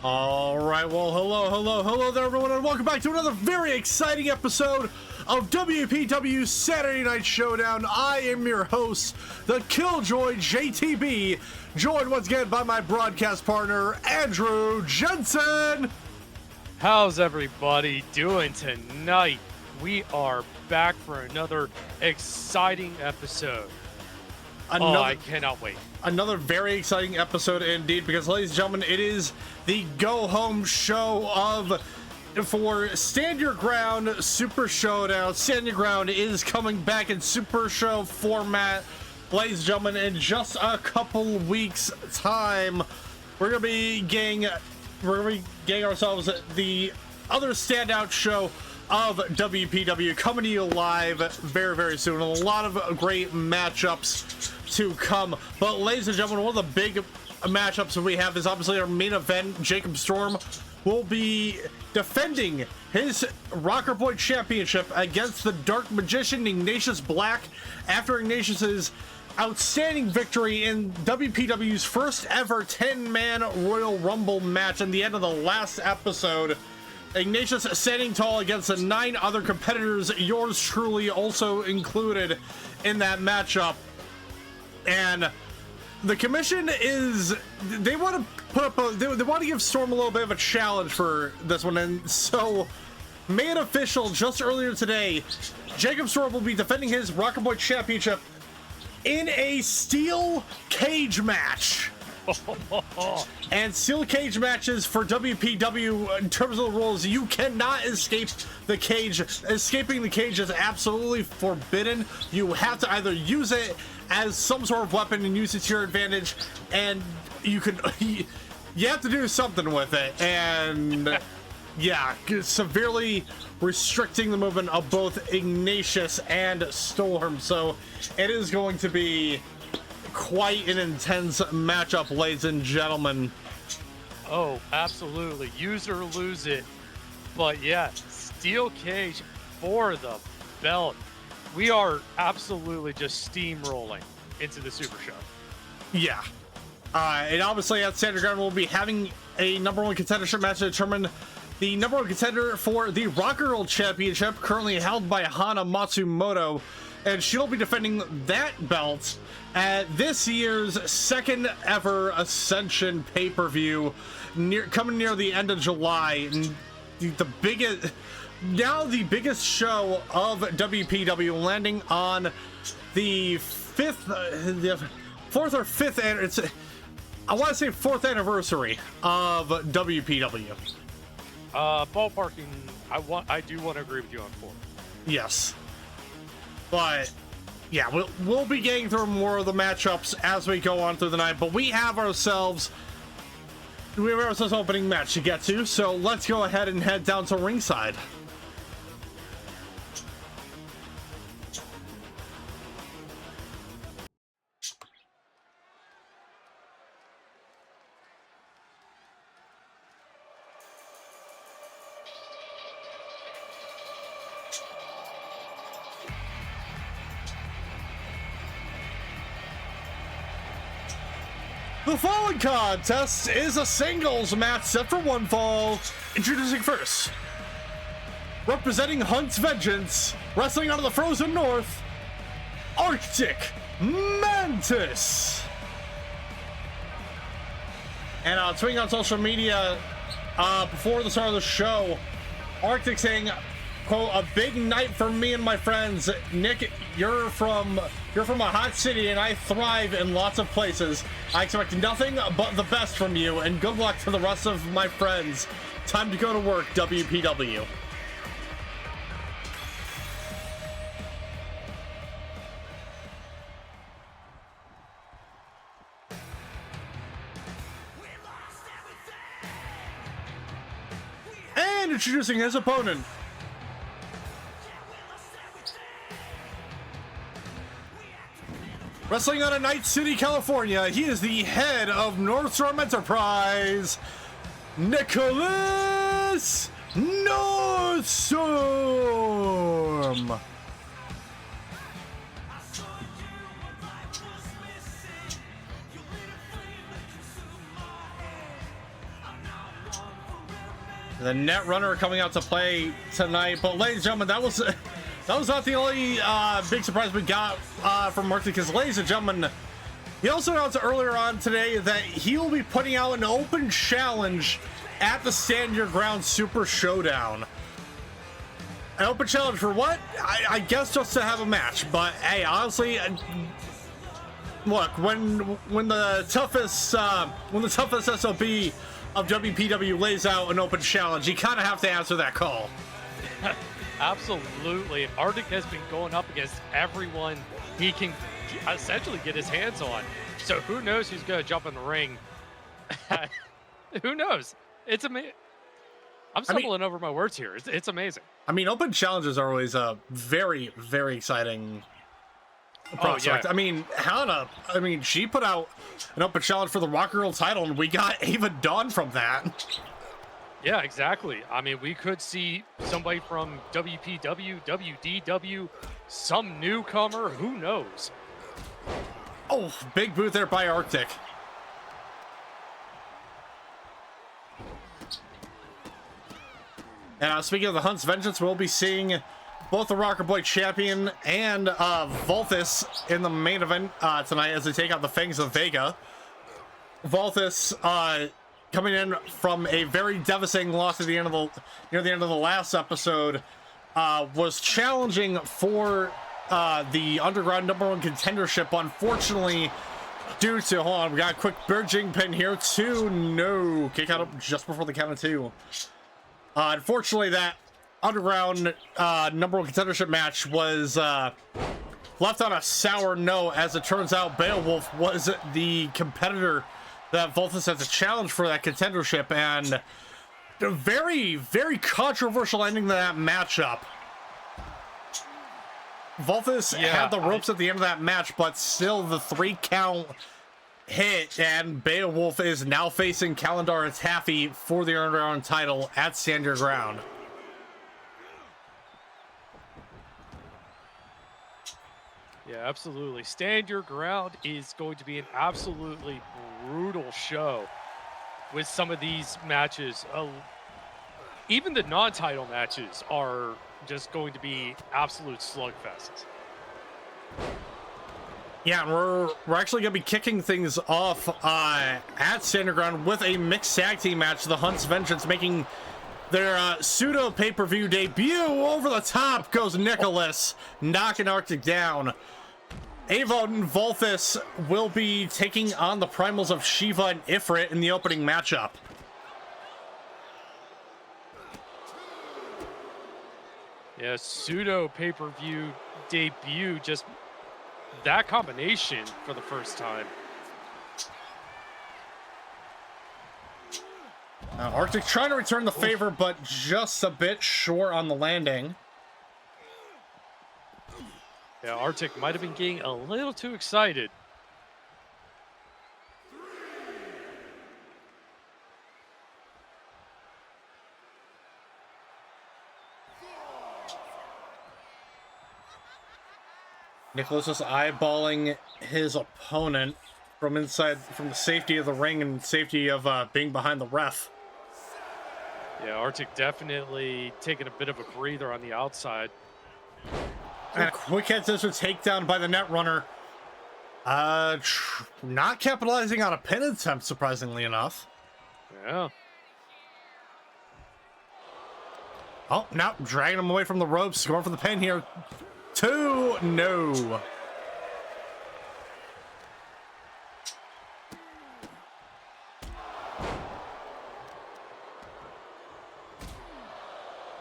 All right, well, hello there, everyone, and welcome back to another very exciting episode of WPW Saturday Night Showdown. I am your host, the Killjoy JTB, joined once again by my broadcast partner, Andrew Jensen. How's everybody doing tonight? We are back for another exciting episode. I cannot wait. Another very exciting episode indeed, because, ladies and gentlemen, it is the go-home show for Stand Your Ground Super Showdown. Stand Your Ground is coming back in Super Show format, ladies and gentlemen, in just a couple weeks' time. We're gonna be getting ourselves the other standout show of WPW coming to you live very, very soon. A lot of great matchups to come. But ladies and gentlemen, one of the big matchups that we have is obviously our main event. Jacob Storm will be defending his Rocker Boy Championship against the Dark Magician Ignatius Black after Ignatius's outstanding victory in WPW's first ever 10-man Royal Rumble match in the end of the last episode. Ignatius standing tall against the 9 other competitors, yours truly also included in that matchup. And the commission they want to put up they want to give Storm a little bit of a challenge for this one, and so made official just earlier today, Jacob Storm will be defending his Rocker Boy Championship in a steel cage match. And steel cage matches for WPW, in terms of the rules, you cannot escape the cage. Escaping the cage is absolutely forbidden. You have to either use it as some sort of weapon and use it to your advantage, and you have to do something with it. And yeah, severely restricting the movement of both Ignatius and Storm. So it is going to be quite an intense matchup, ladies and gentlemen. Oh, absolutely. Use or lose it. But yeah, steel cage for the belt. We are absolutely just steamrolling into the Super Show. Yeah. And obviously at Stand Your Ground, we'll be having a #1 contendership match to determine the #1 contender for the Rocker World Championship, currently held by Hana Matsumoto. And she'll be defending that belt at this year's second ever Ascension pay-per-view, coming near the end of July. And the biggest show of WPW, landing on the fourth or fifth, I want to say 4th anniversary of WPW. Ballparking, I do want to agree with you on 4. Yes. But yeah, we'll be getting through more of the matchups as we go on through the night, but we have ourselves opening match to get to, so let's go ahead and head down to ringside. The following contest is a singles match set for 1 fall. Introducing first, representing Hunt's Vengeance, wrestling out of the frozen north, Arctic Mantis. And tweeting on social media before the start of the show, Arctic saying, quote, "A big night for me and my friends. Nick, you're from a hot city and I thrive in lots of places. I expect nothing but the best from you, and good luck to the rest of my friends. Time to go to work, WPW." And introducing his opponent, wrestling out of Night City, California, he is the head of Northstorm Enterprise, Nicolas Northstorm. The net runner coming out to play tonight. But ladies and gentlemen, that was not the only big surprise we got from Mark, because ladies and gentlemen, he also announced earlier on today that he will be putting out an open challenge at the Stand Your Ground Super Showdown. An open challenge for what? I guess just to have a match. But hey, honestly, look, when the toughest SOB of WPW lays out an open challenge, you kind of have to answer that call. Absolutely. Arctic has been going up against everyone he can essentially get his hands on. So who knows who's going to jump in the ring? Who knows? It's amazing. I'm stumbling over my words here. It's amazing. I mean, open challenges are always a very, very exciting prospect. Oh, yeah. I mean, Hannah, she put out an open challenge for the Rock Girl title, and we got Ava Dawn from that. Yeah, exactly. I mean, we could see somebody from WPW, WDW, some newcomer. Who knows? Oh, big boot there by Arctic. And speaking of the Hunt's Vengeance, we'll be seeing both the Rocker Boy champion and Valthus in the main event tonight as they take out the Fangs of Vega. Valthus coming in from a very devastating loss at the end of near the end of the last episode, was challenging for the Underground #1 contendership. Unfortunately, due to, hold on, we got a quick Burging pin here. 2, no. Kick out just before the count of 2. Unfortunately, that Underground #1 contendership match was left on a sour note, as it turns out Beowulf was the competitor that Valthus has a challenge for that contendership, and a very, very controversial ending to that matchup. Valthus had the ropes at the end of that match, but still the 3 count hit, and Beowulf is now facing Calendar and Taffy for the Underground title at Stand Your Ground. Yeah, absolutely. Stand Your Ground is going to be an absolutely brutal show with some of these matches. Even the non-title matches are just going to be absolute slugfests. Yeah, we're actually going to be kicking things off at Stand Your Ground with a mixed tag team match. The Hunt's Vengeance making their pseudo pay-per-view debut. Over the top goes Nicolas, knocking Arctic down. Ava and Valthus will be taking on the Primals of Shiva and Ifrit in the opening matchup. Yeah, pseudo pay-per-view debut, just that combination for the first time. Now, Arctic trying to return the favor, but just a bit short on the landing. Yeah, Arctic might have been getting a little too excited. Nicolas is eyeballing his opponent from inside, from the safety of the ring and safety of being behind the ref. Yeah, Arctic definitely taking a bit of a breather on the outside. And a quick head scissor takedown by the net runner. Not capitalizing on a pin attempt, surprisingly enough. Yeah. Oh, now dragging him away from the ropes, going for the pin here. 2, no.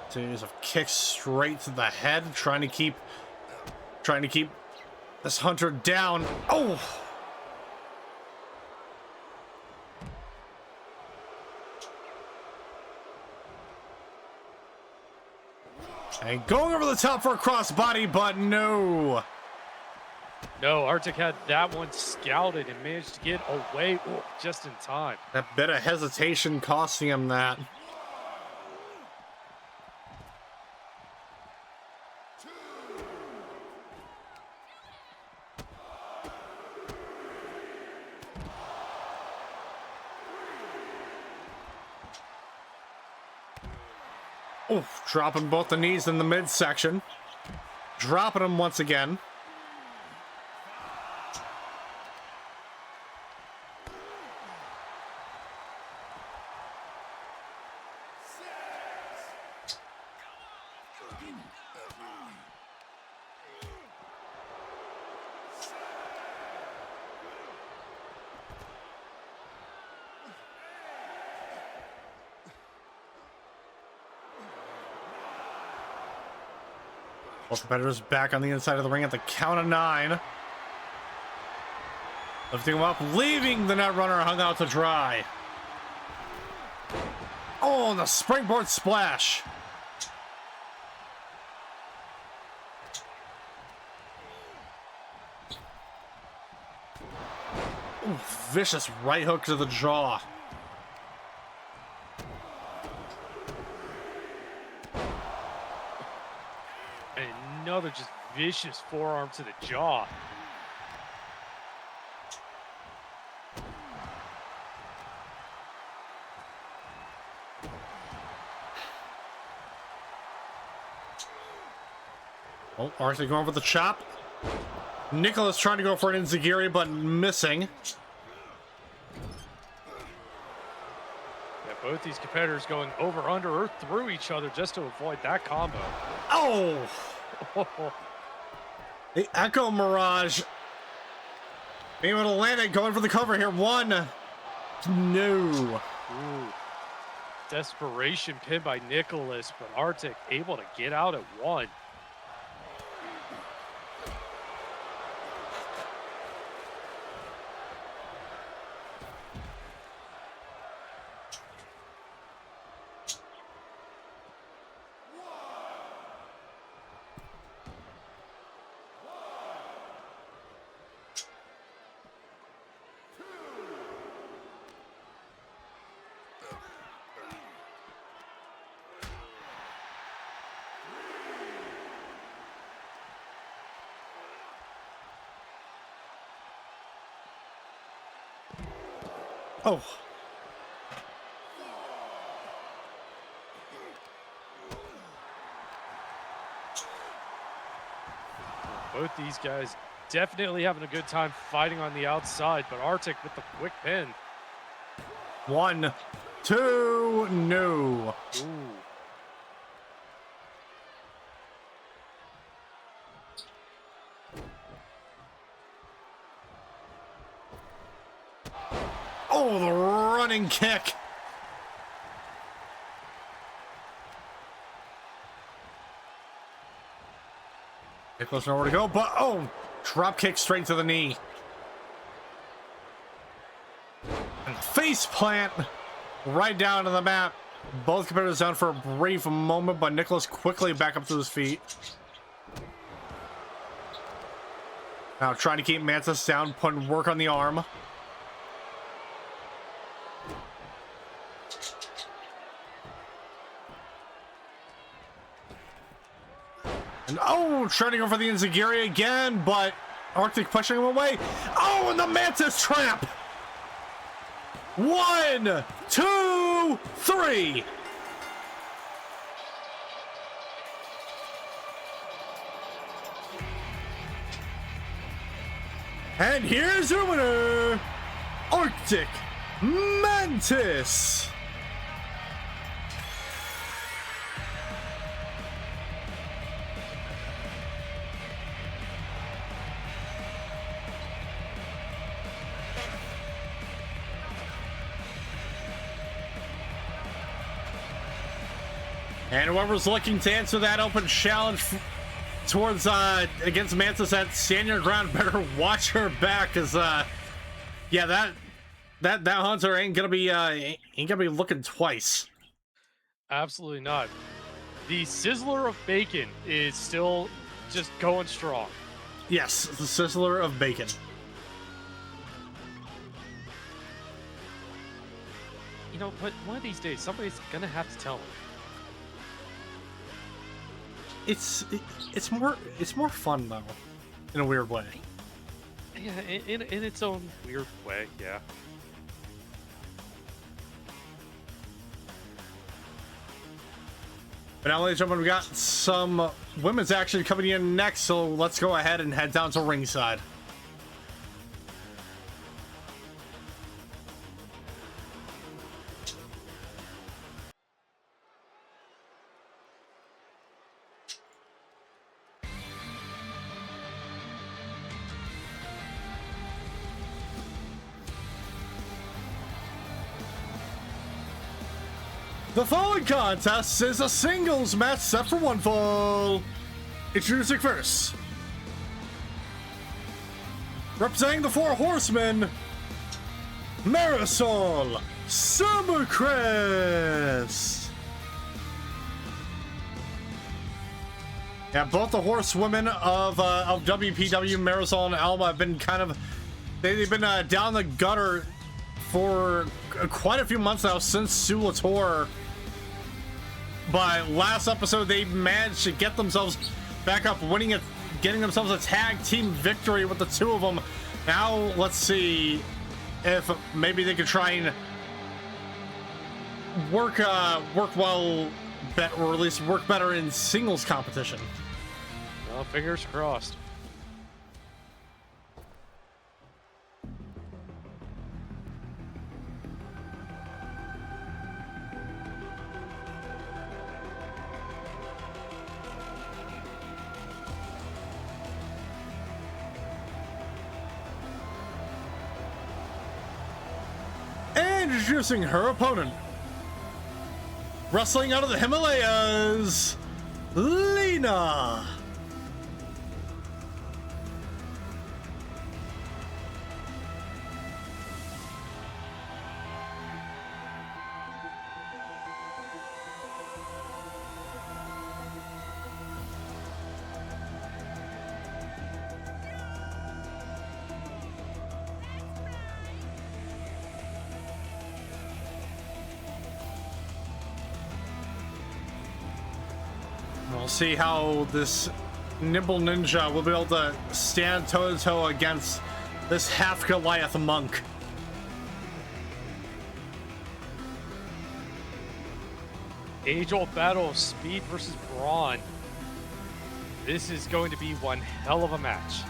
Series of kicks straight to the head, trying to keep this Hunter down. Oh! And going over the top for a crossbody, but no. No, Arctic had that one scouted and managed to get away just in time. That bit of hesitation costing him that. Oof, dropping both the knees in the midsection. Dropping them once again. Both competitors back on the inside of the ring at the count of 9. Lifting him up, leaving the net runner hung out to dry. Oh, and the springboard splash. Ooh, vicious right hook to the jaw. Another just vicious forearm to the jaw. Oh, Arthur going for the chop. Nicolas trying to go for an enziguri, but missing. Yeah, both these competitors going over, under, or through each other just to avoid that combo. Oh! The Echo Mirage. Being able to land it, going for the cover here. 1. No. Ooh. Desperation pin by Nicolas, but Arctic able to get out at 1. Oh. Both these guys definitely having a good time fighting on the outside, but Arctic with the quick pin. 1, 2, no. Ooh. Oh, the running kick. Nicolas nowhere to go, but oh, drop kick straight to the knee. And face plant right down to the mat. Both competitors down for a brief moment, but Nicolas quickly back up to his feet. Now trying to keep Mantis down, putting work on the arm. And oh, trying to go for the enziguri again, but Arctic pushing him away. Oh, and the Mantis trap. 1, 2, 3. And here's your winner, Arctic Mantis. And whoever's looking to answer that open challenge towards against Mantis at Stand Your Ground better watch her back, cause yeah, that hunter ain't gonna be looking twice. Absolutely not. The Sizzler of Bacon is still just going strong. Yes, the Sizzler of Bacon. You know, but one of these days somebody's gonna have to tell him. It's more fun though, in a weird way. Yeah, in its own weird way, yeah. But now, ladies and gentlemen, we got some women's action coming in next, so let's go ahead and head down to ringside. The following contest is a singles match set for one fall. Introducing first, representing the Four Horsemen, Marisol, Summercrest. Yeah, both the horsewomen of WPW, Marisol and Alma, have been kind of they've been down the gutter for quite a few months now since Sulator. But last episode, they managed to get themselves back up, winning it, getting themselves a tag team victory with the two of them. Now, let's see if maybe they could try and work well, or at least work better in singles competition. Well, fingers crossed. Introducing her opponent, wrestling out of the Himalayas, Leina. We'll see how this nimble ninja will be able to stand toe-to-toe against this half-Goliath monk. Age-old battle of speed versus brawn. This is going to be one hell of a match.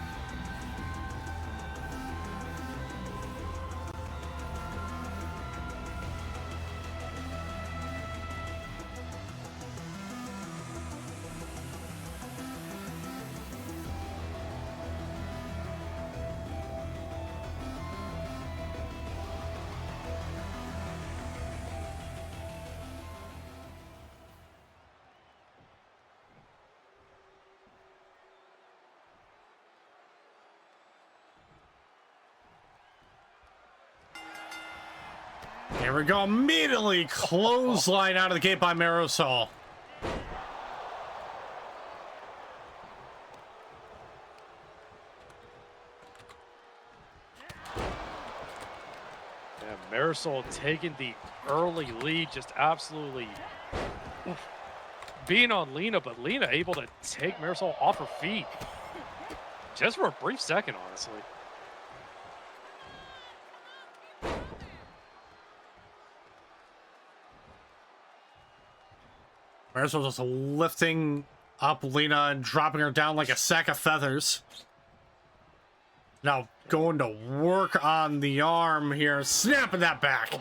Here we go, immediately clothesline out of the gate by Marisol. Yeah, Marisol taking the early lead, just absolutely being on Leina, but Leina able to take Marisol off her feet. Just for a brief second, honestly. Marisol just lifting up Leina and dropping her down like a sack of feathers. Now going to work on the arm here, snapping that back.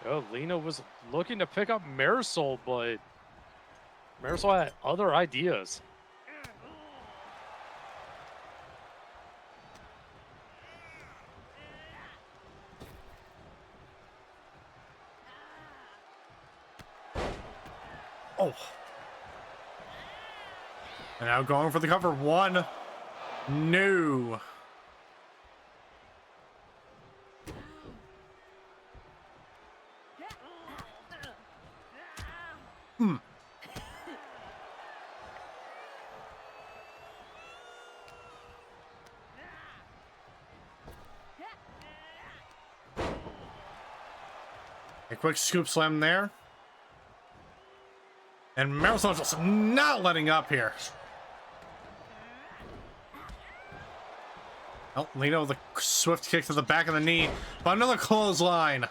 Oh, Leina was looking to pick up Marisol, but Marisol had other ideas. Oh. And now going for the cover. One. No. A quick scoop slam there. And Marisol's just not letting up here. Oh, Leina with a swift kick to the back of the knee. But another clothesline.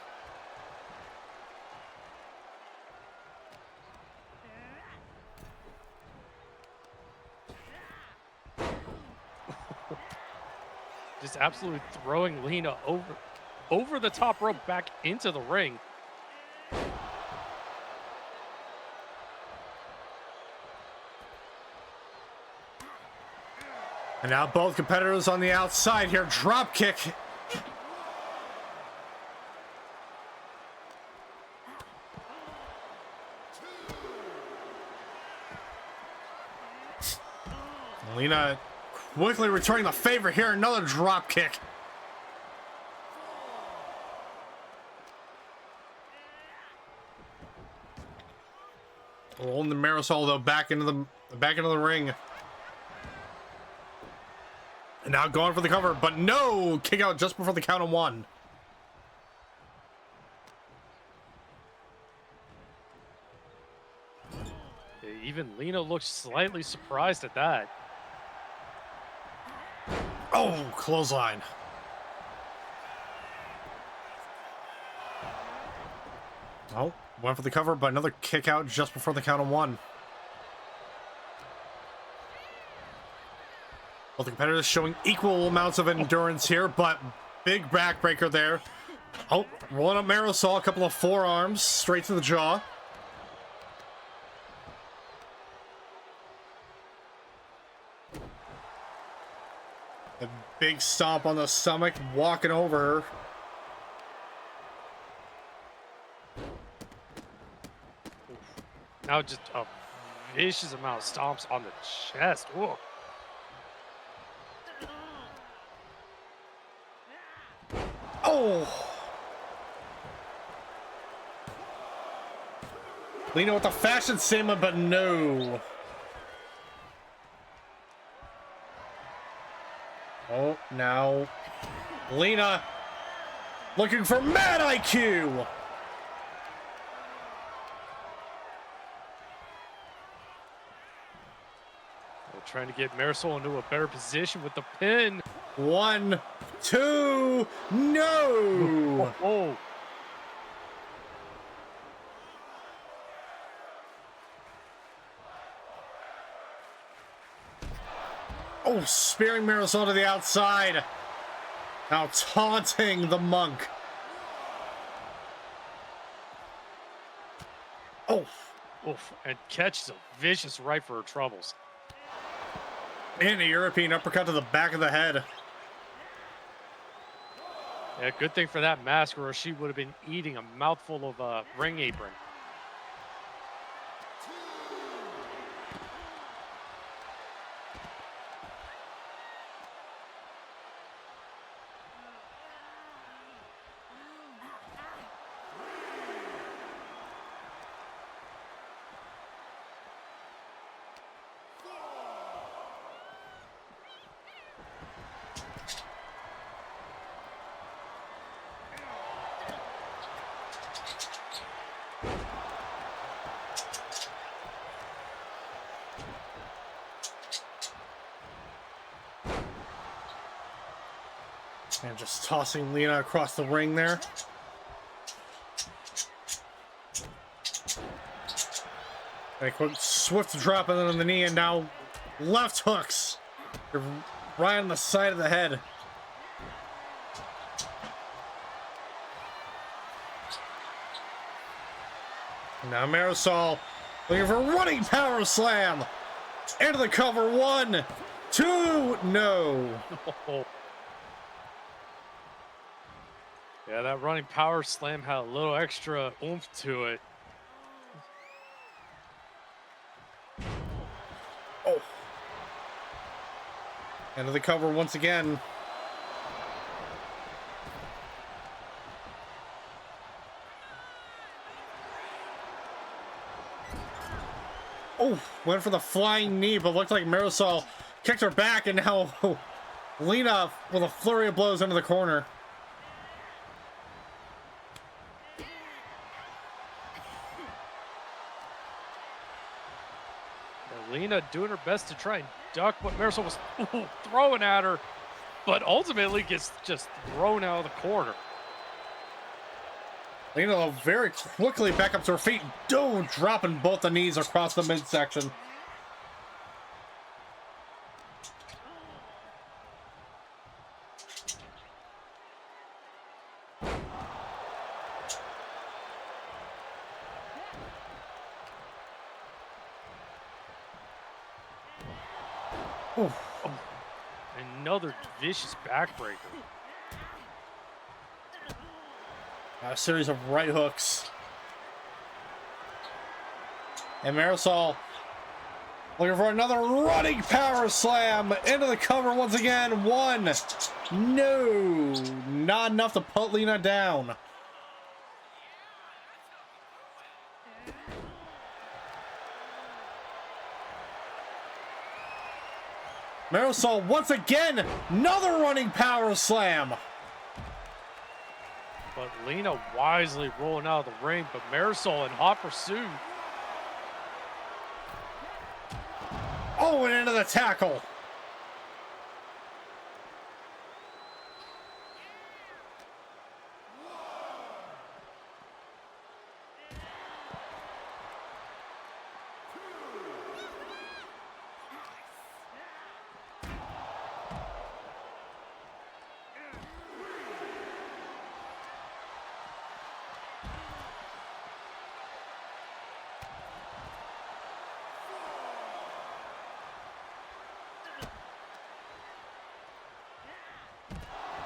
Just absolutely throwing Leina over the top rope back into the ring. And now both competitors on the outside here. Drop kick. Leina quickly returning the favor here. Another drop kick. Rolling the Marisol though back into the ring. And now going for the cover, but no! Kick out just before the count of one. Even Leina looks slightly surprised at that. Oh, clothesline. Oh, went for the cover, but another kick out just before the count of one. Both the competitors showing equal amounts of endurance here, but big backbreaker there. Oh, rolling up Marisol, a couple of forearms straight to the jaw. A big stomp on the stomach, walking over her. Now just a vicious amount of stomps on the chest. Whoa. Oh! Leina with the fashion statement, but no. Oh, now Leina looking for mad IQ. Trying to get Marisol into a better position with the pin. 1, 2, no! Oh. Oh, spearing Marisol to the outside. Now taunting the monk. Oh. Oof. And catches a vicious right for her troubles. And a European uppercut to the back of the head. Yeah, good thing for that mask, or she would have been eating a mouthful of ring apron. And just tossing Leina across the ring there. A quick swift drop and then on the knee, and now left hooks. Right on the side of the head. Now Marisol looking for a running power slam. Into the cover. 1, 2, no. Yeah, that running power slam had a little extra oomph to it. Oh. Into the cover once again. Oh, went for the flying knee, but looked like Marisol kicked her back, and now Leina with a flurry of blows into the corner. Leina doing her best to try and duck what Marisol was throwing at her. but ultimately gets just thrown out of the corner. Leina very quickly back up to her feet, dropping both the knees across the midsection. Oh, another vicious backbreaker. A series of right hooks. And Marisol looking for another running power slam into the cover once again. One. No. Not enough to put Leina down. Marisol once again. Another running power slam. But Leina wisely rolling out of the ring, but Marisol in hot pursuit. Oh, and into the tackle.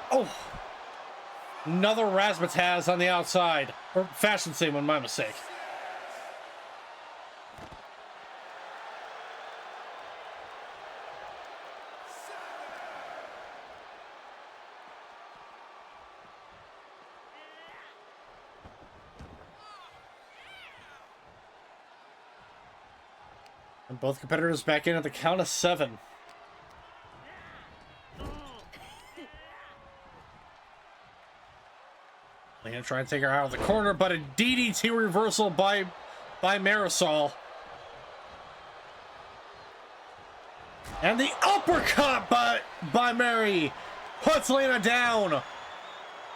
Oh, another razzmatazz on the outside. Or fashion statement, my mistake. And both competitors back in at the count of 7. Gonna try and take her out of the corner, but a DDT reversal by Marisol. And the uppercut by Mary puts Leina down.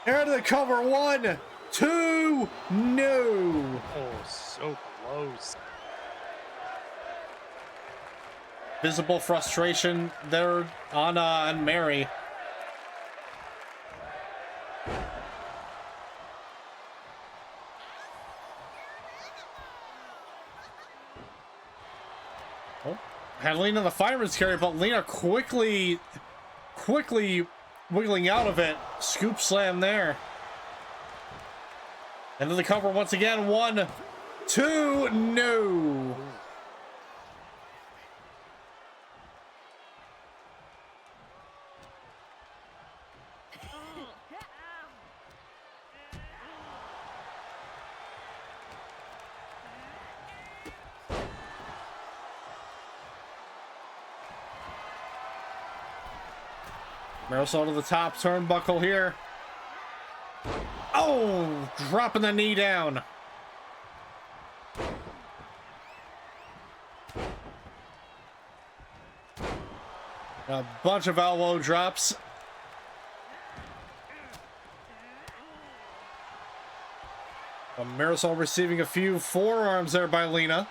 Into the cover. 1, 2, no. Oh, so close. Visible frustration there on Mary. Had Leina in the fireman's carry, but Leina quickly wiggling out of it. Scoop slam there. Into the cover once again. 1, 2, no. Marisol to the top turnbuckle here. Oh, dropping the knee down. A bunch of elbow drops. Marisol receiving a few forearms there by Leina.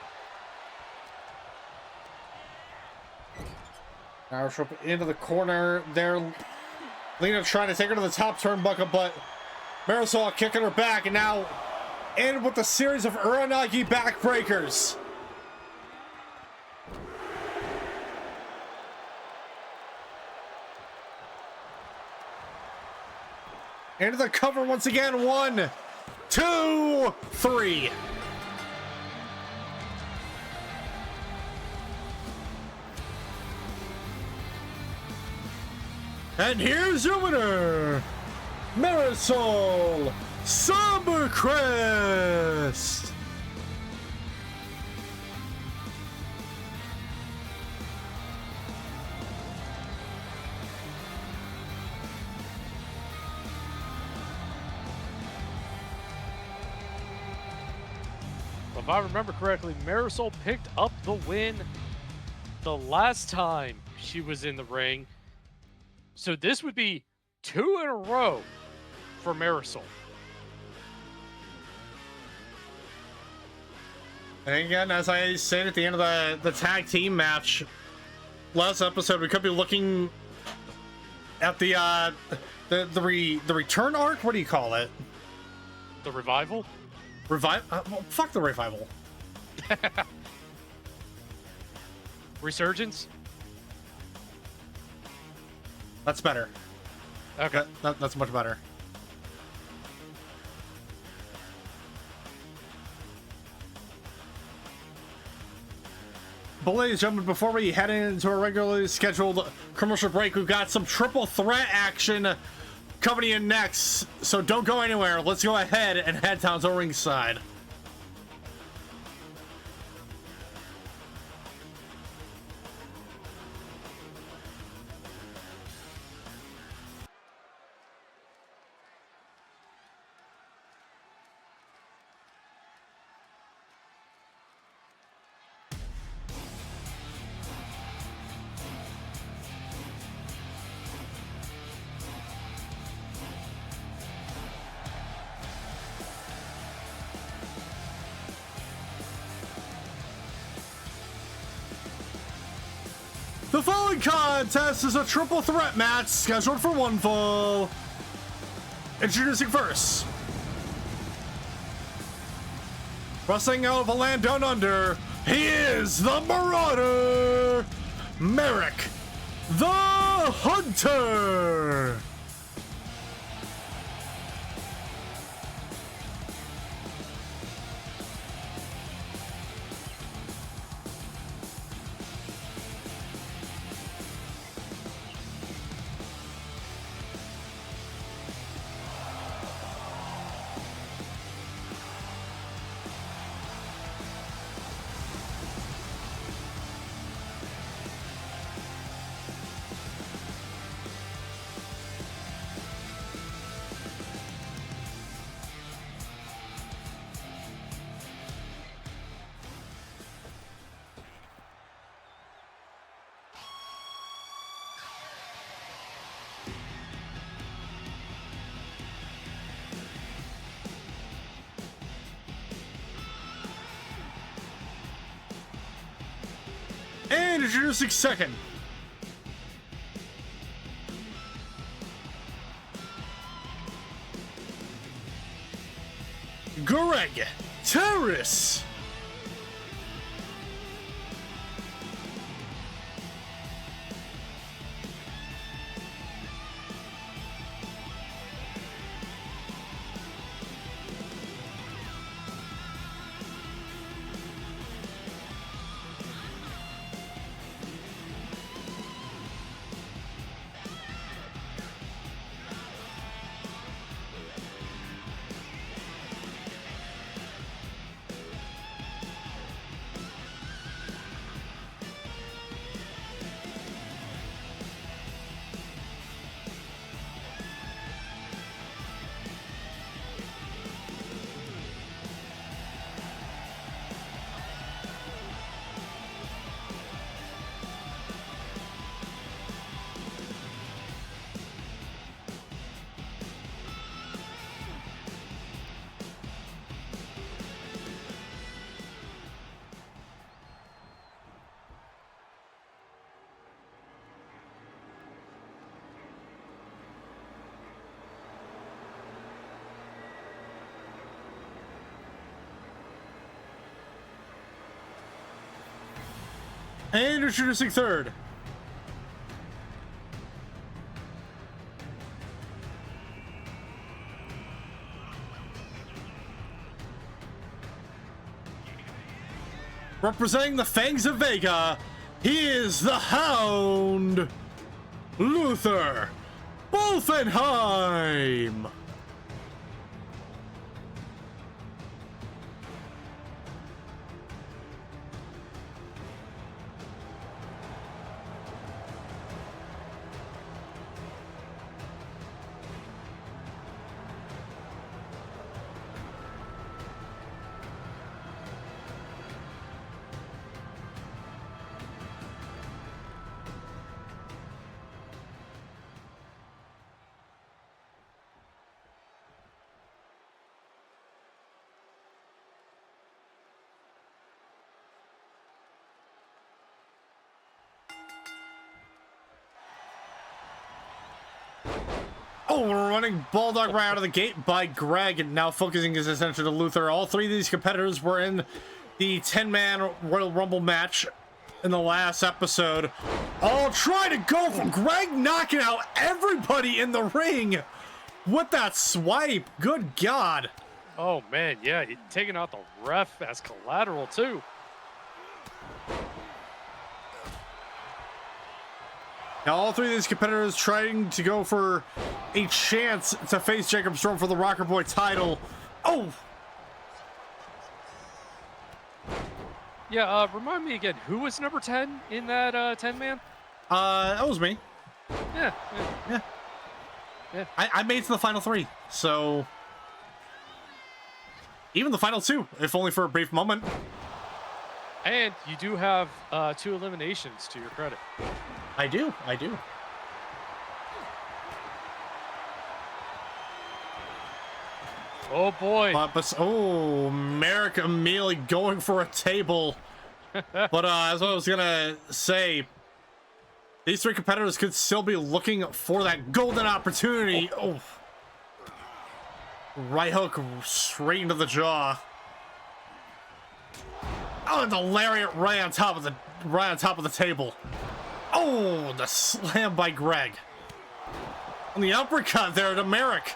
Now into the corner there. Leina trying to take her to the top turnbuckle, but Marisol kicking her back, and now in with a series of Uranagi backbreakers. Into the cover once again. 1, 2, 3. And here's your winner, Marisol Summercrest. If I remember correctly, Marisol picked up the win the last time she was in the ring. So this would be 2 in a row for Marisol. And again, as I said at the end of the tag team match last episode, we could be looking at the return arc. What do you call it? The revival? Well, fuck the revival. Resurgence? That's better. Okay. That's much better. But ladies and gentlemen, before we head into our regularly scheduled commercial break, we've got some triple threat action coming in next. So don't go anywhere. Let's go ahead and head down to ringside. The following contest is a triple threat match scheduled for one fall. Introducing first, wrestling out of a land down under, he is the Marauder, Merrick, the Hunter. And introducing second, Terrace. And introducing third, representing the Fangs of Vega, he is the Hound, Luther Bolphonheim. Oh, we're running Bulldog right out of the gate by Greg, and now focusing his attention to Luther. All three of these competitors were in the 10-man Royal Rumble match in the last episode. All trying to go for Greg, knocking out everybody in the ring with that swipe. Good God. Oh, man, yeah, taking out the ref as collateral, too. Now, all three of these competitors trying to go for a chance to face Jacob Storm for the Rocker Boy title. Oh! Yeah, remind me again, who was number 10 in that 10-man? That was me. Yeah. I made it to the final three, so... Even the final two, if only for a brief moment. And you do have 2 eliminations to your credit. I do. Oh boy. Oh, Merrick immediately going for a table. But as I was gonna say, these three competitors could still be looking for that golden opportunity. Oh. Right hook straight into the jaw. Oh, and the lariat right on top of the table. Oh, the slam by Greg. And the uppercut there to Merrick.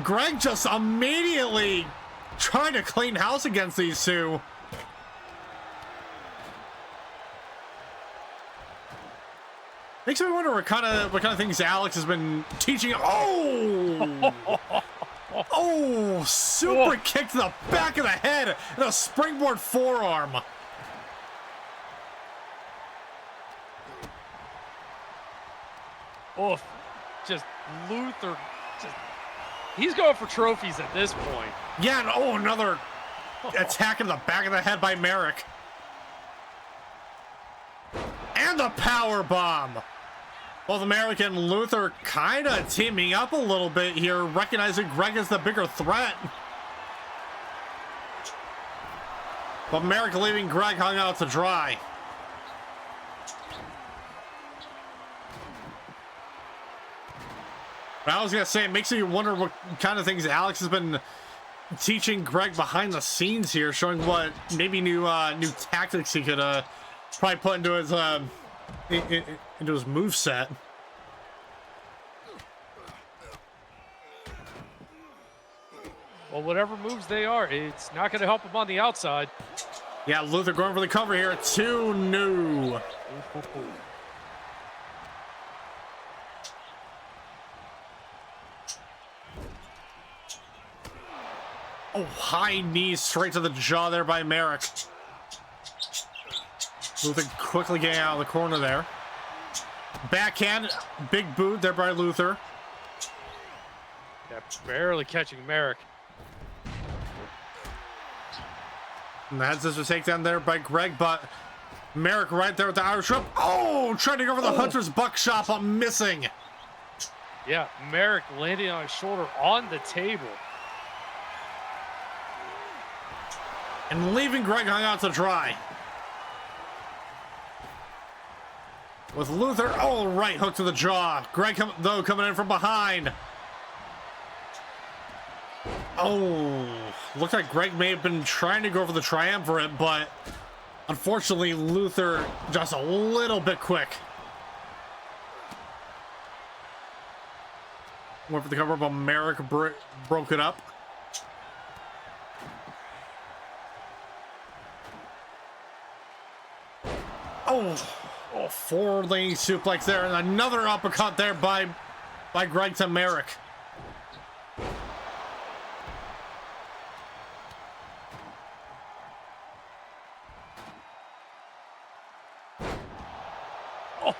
Greg just immediately trying to clean house against these two. Makes me wonder what kind of things Alex has been teaching. Oh! Oh, super kick to the back of the head and a springboard forearm. Oh, just Luther. He's going for trophies at this point. Yeah, and oh, another attack in the back of the head by Merrick. And the power bomb. Both Merrick and Luther kind of teaming up a little bit here, recognizing Greg as the bigger threat. But Merrick leaving Greg hung out to dry. But I was going to say, it makes you wonder what kind of things Alex has been teaching Greg behind the scenes here, showing what maybe new tactics he could probably put into his moveset. Well, whatever moves they are, it's not going to help him on the outside. Yeah, Luther going for the cover here. 2 new. Oh, high knees straight to the jaw there by Merrick. Luther quickly getting out of the corner there. Backhand, big boot there by Luther. Yeah, barely catching Merrick. And that's just a takedown there by Greg, but Merrick right there with the Irish whip. Oh, trying to go for the Hunter's buckshot, but missing. Yeah, Merrick landing on his shoulder on the table. And leaving Greg hung out to dry. With Luther, oh, right hook to the jaw. Greg, though, coming in from behind. Oh, looks like Greg may have been trying to go for the triumvirate, but unfortunately, Luther just a little bit quick. Went for the cover, but Merrick broke it up. Oh, forward leaning suplex there, and another uppercut there by Greg to Merrick. Oh,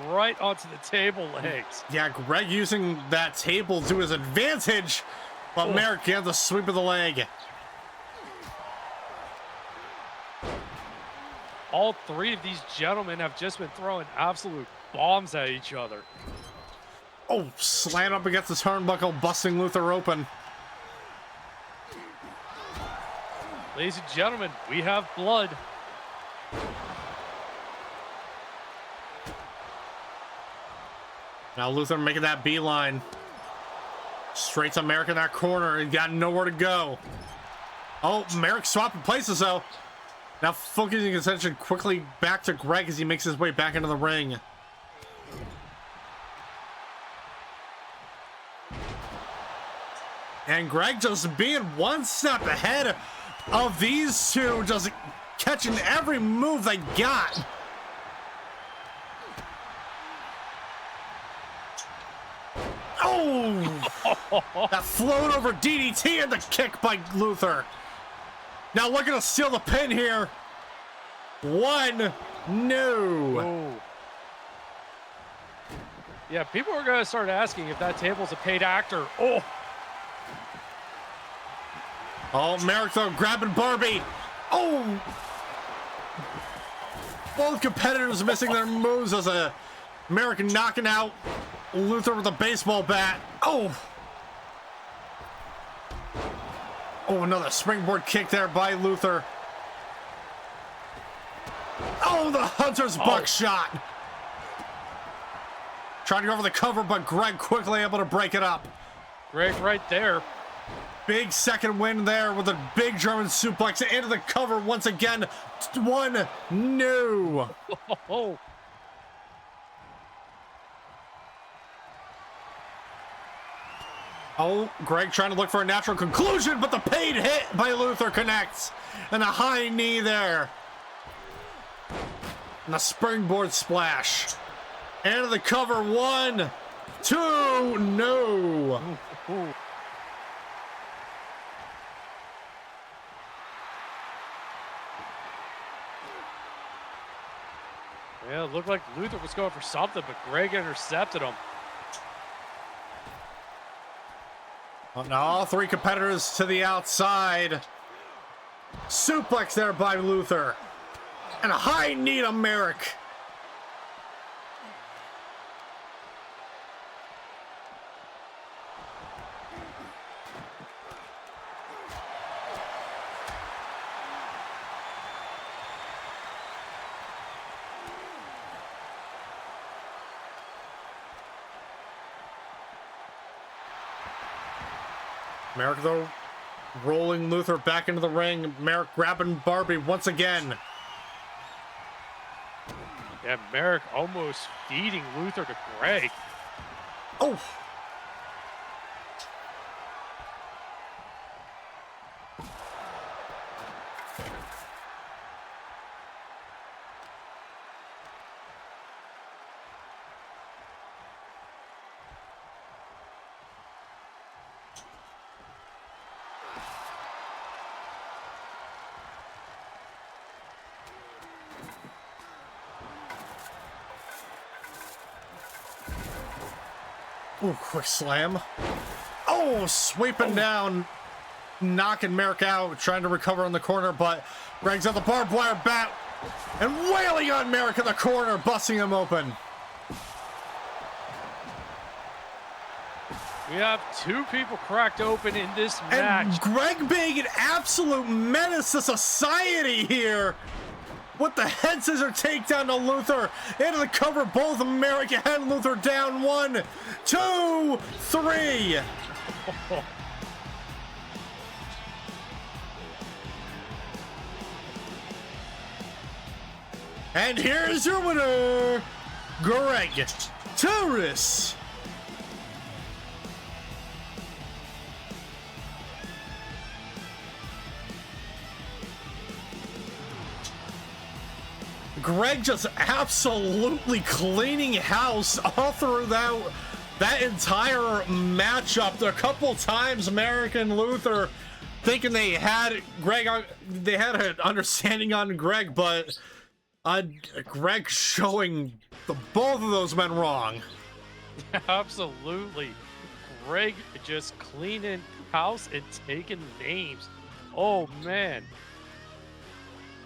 right onto the table legs. Yeah, Greg using that table to his advantage, but Merrick gets the sweep of the leg. All three of these gentlemen have just been throwing absolute bombs at each other. Oh, slam up against the turnbuckle, busting Luther open. Ladies and gentlemen, we have blood. Now Luther making that beeline. Straight to Merrick in that corner. He got nowhere to go. Oh, Merrick swapping places though. Now focusing his attention quickly back to Greg as he makes his way back into the ring. And Greg just being one step ahead of these two, just catching every move they got. Oh! That float over DDT and the kick by Luther. Now looking to steal the pin here. One, no. Oh. Yeah, people are going to start asking if that table's a paid actor. Oh. Oh, Merrick though grabbing Barbie. Oh! Both competitors missing their moves as a Merrick knocking out Luther with a baseball bat. Oh! Oh, another springboard kick there by Luther. Oh, the Hunter's buckshot. Trying to go over the cover, but Greg quickly able to break it up. Greg right there. Big second win there with a big German suplex into the cover once again. One, no. Oh. Oh, Greg trying to look for a natural conclusion, but the paid hit by Luther connects. And a high knee there. And a springboard splash. Into the cover, one, two, no. Ooh. Yeah, it looked like Luther was going for something, but Greg intercepted him. Now all three competitors to the outside. Suplex there by Luther. And a high knee to Merrick. Merrick, though, rolling Luther back into the ring. Merrick grabbing Barbie once again. Yeah, Merrick almost feeding Luther to Greg. Oh! Ooh, quick slam. Oh, sweeping down, knocking Merrick out, trying to recover in the corner, but Greg's at the barbed wire bat and wailing on Merrick in the corner, busting him open. We have two people cracked open in this match. And Greg being an absolute menace to society here. With the head scissor takedown to Luther. Into the cover, both Merrick and Luther down. One, two, three. And here's your winner, Greg Terrace. Greg just absolutely cleaning house all through that entire matchup. A couple times, Merrick and Luther thinking they had an understanding on Greg, but Greg showing both of those men wrong. Absolutely. Greg just cleaning house and taking names. Oh, man.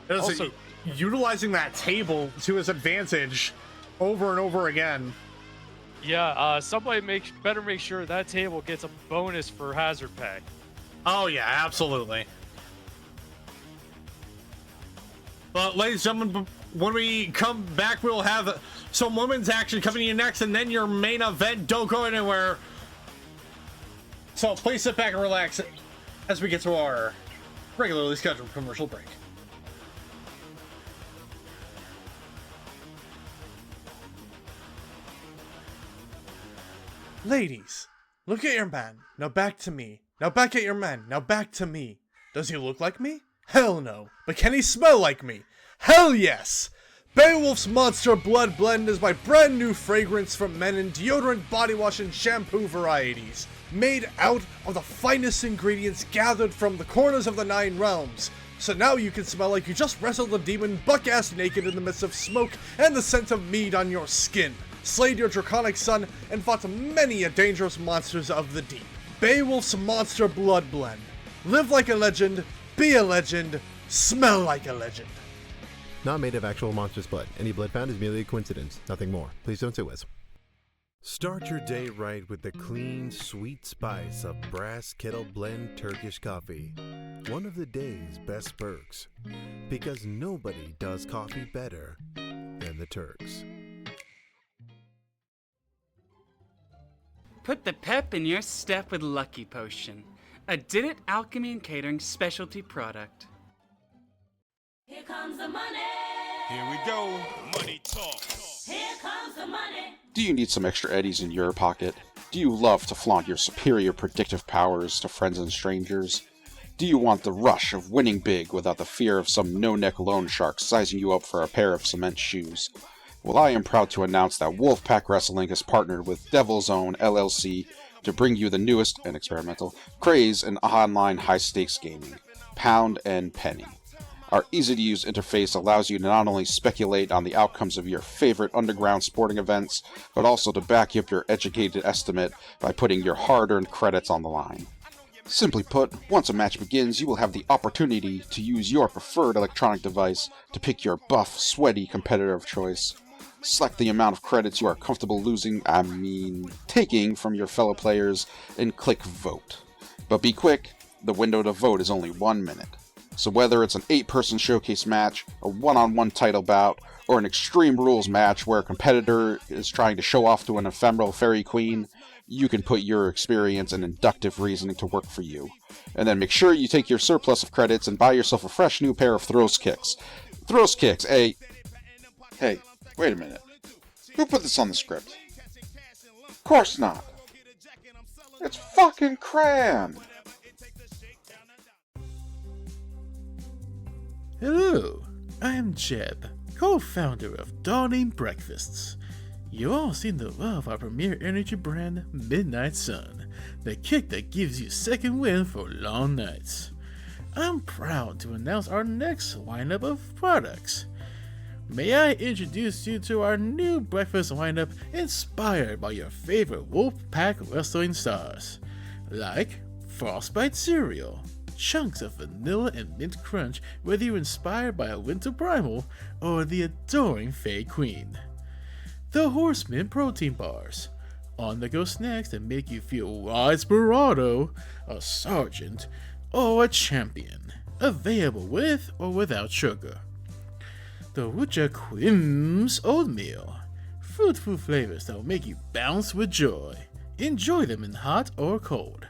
Also, utilizing that table to his advantage over and over again. Yeah, somebody better make sure that table gets a bonus for hazard pay. Oh yeah, absolutely. But ladies and gentlemen, when we come back, we'll have some women's action coming to you next, and then your main event. Don't go anywhere. So please sit back and relax as we get to our regularly scheduled commercial break. Ladies, look at your man. Now back to me. Now back at your man. Now back to me. Does he look like me? Hell no. But can he smell like me? Hell yes! Beowulf's Monster Blood Blend is my brand new fragrance for men in deodorant, body wash, and shampoo varieties. Made out of the finest ingredients gathered from the corners of the 9 realms. So now you can smell like you just wrestled a demon buck-ass naked in the midst of smoke and the scent of mead on your skin. Slayed your draconic son, and fought many a dangerous monsters of the deep. Beowulf's Monster Blood Blend. Live like a legend, be a legend, smell like a legend. Not made of actual monster's blood. Any blood found is merely a coincidence, nothing more. Please don't sue us. Start your day right with the clean, sweet spice of Brass Kettle Blend Turkish coffee. One of the day's best perks. Because nobody does coffee better than the Turks. Put the pep in your step with Lucky Potion, a Did It Alchemy and Catering specialty product. Here comes the money. Here we go. Money talk. Here comes the money. Do you need some extra eddies in your pocket? Do you love to flaunt your superior predictive powers to friends and strangers? Do you want the rush of winning big without the fear of some no-neck loan shark sizing you up for a pair of cement shoes? Well, I am proud to announce that Wolfpack Wrestling has partnered with Devil's Own LLC to bring you the newest and experimental craze in online high-stakes gaming, Pound and Penny. Our easy-to-use interface allows you to not only speculate on the outcomes of your favorite underground sporting events, but also to back up your educated estimate by putting your hard-earned credits on the line. Simply put, once a match begins, you will have the opportunity to use your preferred electronic device to pick your buff, sweaty competitor of choice. Select the amount of credits you are comfortable taking from your fellow players, and click Vote. But be quick, the window to vote is only 1 minute. So whether it's an 8-person showcase match, a one-on-one title bout, or an Extreme Rules match where a competitor is trying to show off to an ephemeral fairy queen, you can put your experience and inductive reasoning to work for you. And then make sure you take your surplus of credits and buy yourself a fresh new pair of Throws Kicks. Throws Kicks, Hey, wait a minute. Who put this on the script? Of course not. It's fucking Cram! Hello, I am Jeb, co-founder of Dawning Breakfasts. You all seem to love our premier energy brand, Midnight Sun, the kick that gives you second wind for long nights. I'm proud to announce our next lineup of products. May I introduce you to our new breakfast lineup inspired by your favorite Wolfpack Wrestling stars, like Frostbite Cereal, chunks of vanilla and mint crunch whether you're inspired by a winter primal or the adoring Fey Queen. The Horseman Protein Bars, on-the-go snacks that make you feel wise bravado, a sergeant, or a champion, available with or without sugar. The Wucha Quims Oatmeal, fruitful flavors that will make you bounce with joy. Enjoy them in hot or cold.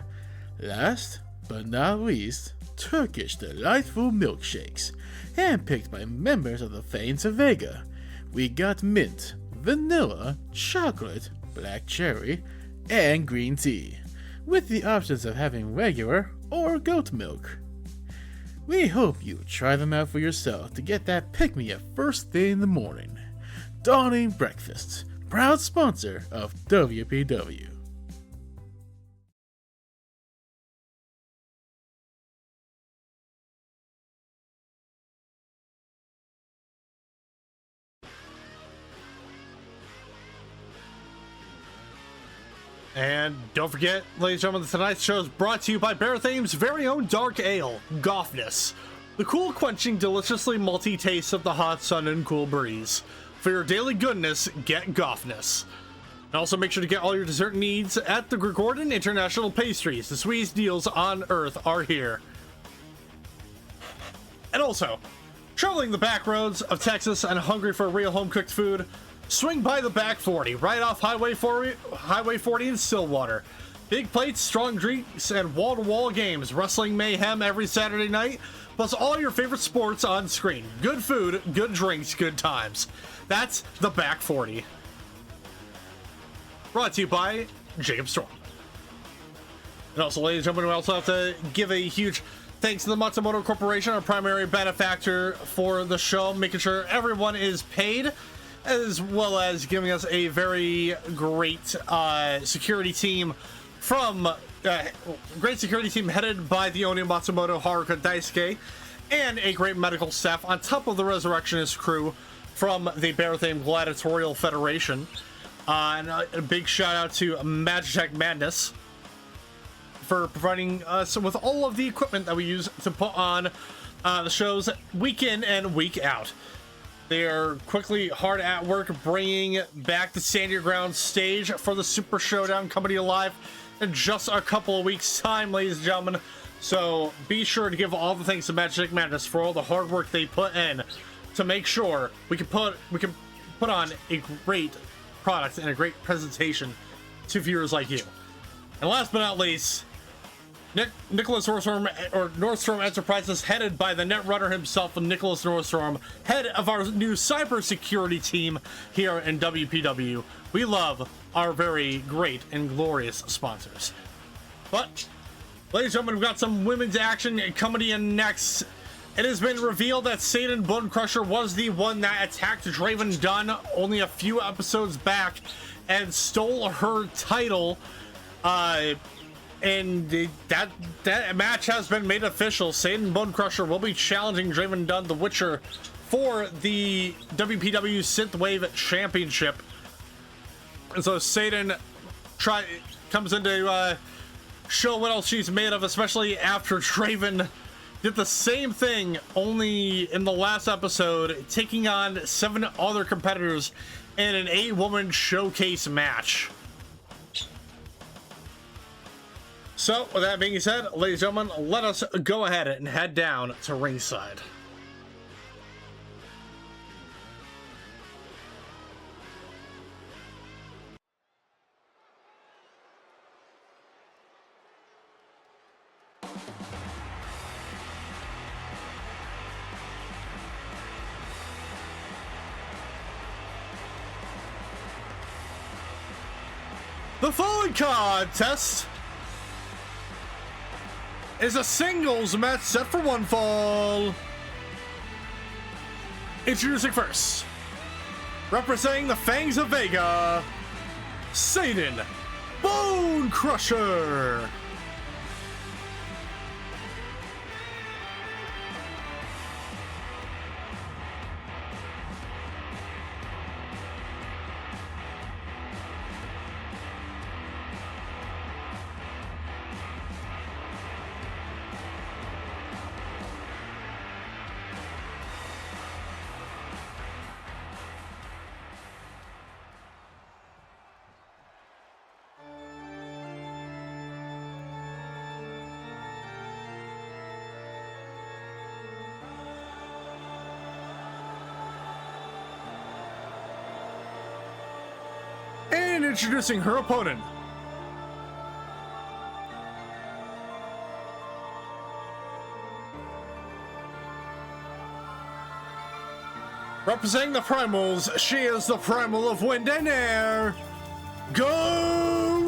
Last but not least, Turkish delightful milkshakes, handpicked by members of the Fangs of Vega. We got mint, vanilla, chocolate, black cherry, and green tea, with the options of having regular or goat milk. We hope you try them out for yourself to get that pick-me-up first thing in the morning. Dawning Breakfast, proud sponsor of WPW. And don't forget, ladies and gentlemen, tonight's show is brought to you by Barathame's very own dark ale, Goffness. The cool, quenching, deliciously malty taste of the hot sun and cool breeze. For your daily goodness, get Goffness. And also make sure to get all your dessert needs at the Gregorian International Pastries. The sweetest deals on earth are here. And also, traveling the back roads of Texas and hungry for real home-cooked food, swing by the Back 40, right off Highway 40 in Stillwater. Big plates, strong drinks, and wall-to-wall games. Wrestling mayhem every Saturday night, plus all your favorite sports on screen. Good food, good drinks, good times. That's the Back 40. Brought to you by Jacob Storm. And also, ladies and gentlemen, we also have to give a huge thanks to the Matsumoto Corporation, our primary benefactor for the show, making sure everyone is paid, as well as giving us a very great security team from great security team headed by the Oni Matsumoto Haruka Daisuke, and a great medical staff on top of the Resurrectionist crew from the Barathame Gladiatorial Federation. And a big shout out to Magitech Madness for providing us with all of the equipment that we use to put on the shows week in and week out. They are quickly hard at work bringing back the Stand Your Ground stage for the Super Showdown, coming to you live in just a couple of weeks' time, ladies and gentlemen. So be sure to give all the thanks to Magitech Madness for all the hard work they put in to make sure we can put on a great product and a great presentation to viewers like you. And last but not least, Nicolas Northstorm Enterprises, headed by the Netrunner himself, Nicolas Northstorm, head of our new cybersecurity team here in WPW. We love our very great and glorious sponsors. But, ladies and gentlemen, we've got some women's action coming in next. It has been revealed that Sayden Bonecrusher was the one that attacked Draven Dunn only a few episodes back and stole her title. And that match has been made official. Sayden Bonecrusher will be challenging Draven Dunn, the Witcher, for the WPW Synthwave Championship. And so Sayden comes in to show what else she's made of, especially after Draven did the same thing only in the last episode, taking on 7 other competitors in an 8-woman showcase match. So, with that being said, ladies and gentlemen, let us go ahead and head down to ringside. The following contest is a singles match set for one fall. Introducing first, representing the Fangs of Vega, Sayden Bonecrusher. And introducing her opponent, representing the Primals, she is the Primal of Wind and Air, Garuda.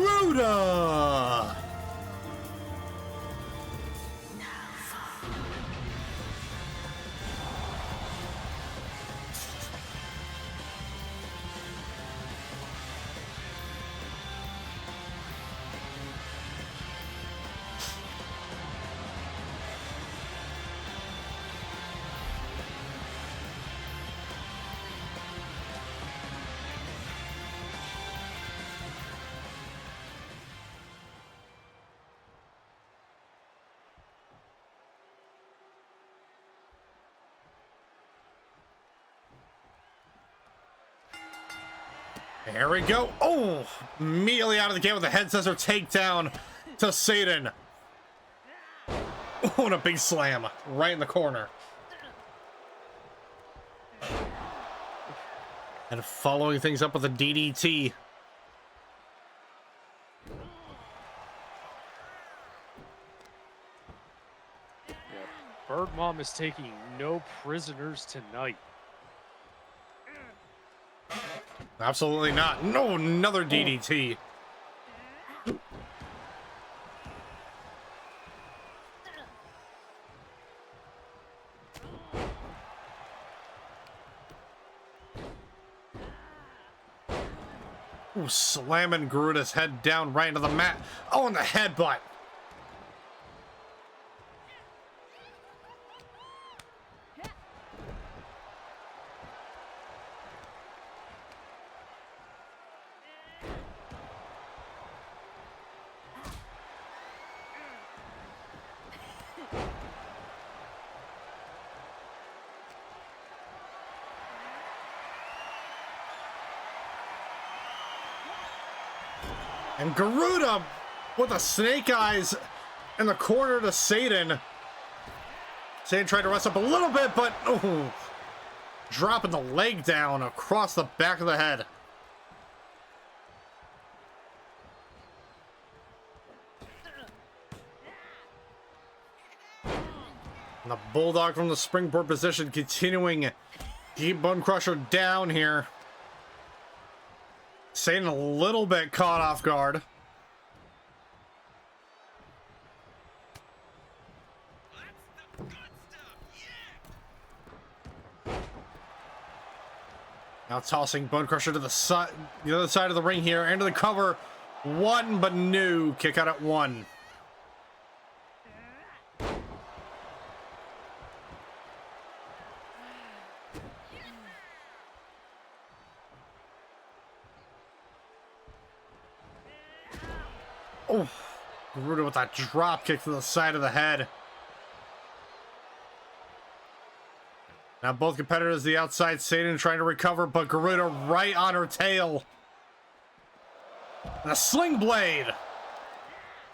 There we go. Oh, immediately out of the gate with a head scissor takedown to Sayden. Oh, and a big slam right in the corner. And following things up with a DDT. Bird Mom is taking no prisoners tonight. Absolutely not. No, another DDT. Ooh, slamming Garuda's head down right into the mat. Oh, and the headbutt. And Garuda with the snake eyes in the corner to Sayden. Sayden tried to rest up a little bit, but dropping the leg down across the back of the head. And the Bulldog from the springboard position continuing to keep Bonecrusher down here. Sayden a little bit caught off guard. Now tossing Bonecrusher to the side, the other side of the ring here, into the cover. One, but no. Kick out at one. Oh, Garuda with that drop kick to the side of the head. Now both competitors the outside, Sayden trying to recover, but Garuda right on her tail. And a sling blade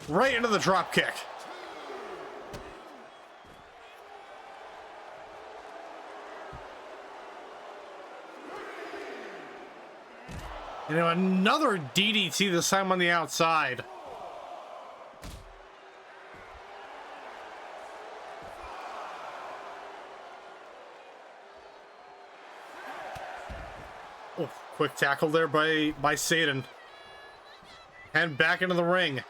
right into the drop kick. And another DDT, this time on the outside. Oh, quick tackle there by Sayden. And back into the ring.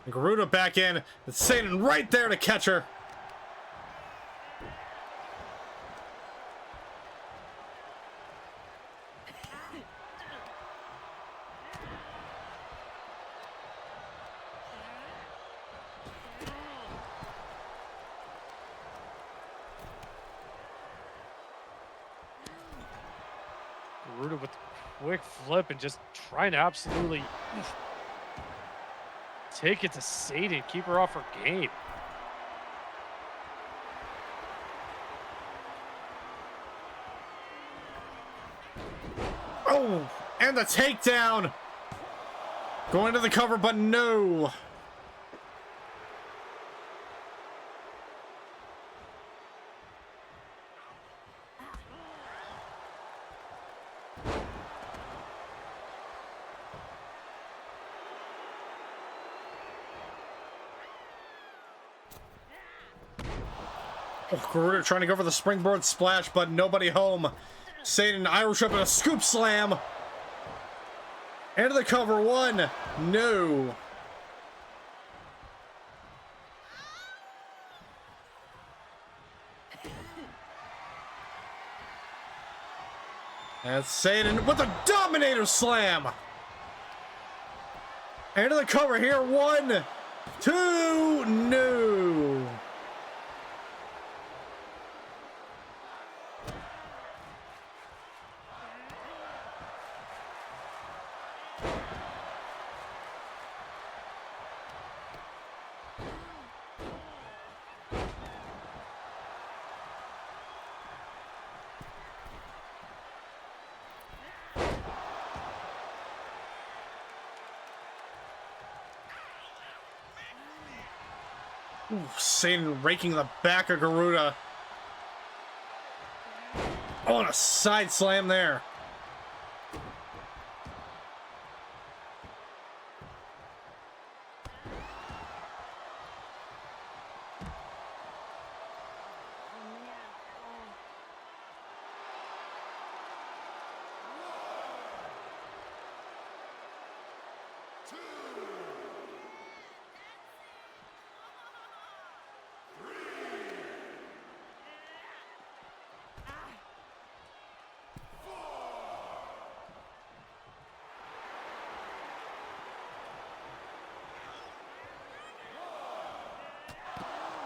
And Garuda back in. And Sayden right there to catch her. Garuda with the quick flip and just trying to absolutely take it to Sayden, keep her off her game. Oh, and the takedown. Going to the cover, but no. Oh, Garuda trying to go for the springboard splash, but nobody home. Sayden Irish up and a scoop slam. Into the cover, one. No. And Sayden with a Dominator slam. Into the cover here, one, two, no. Ooh, Sayden raking the back of Garuda. Oh, and a side slam there.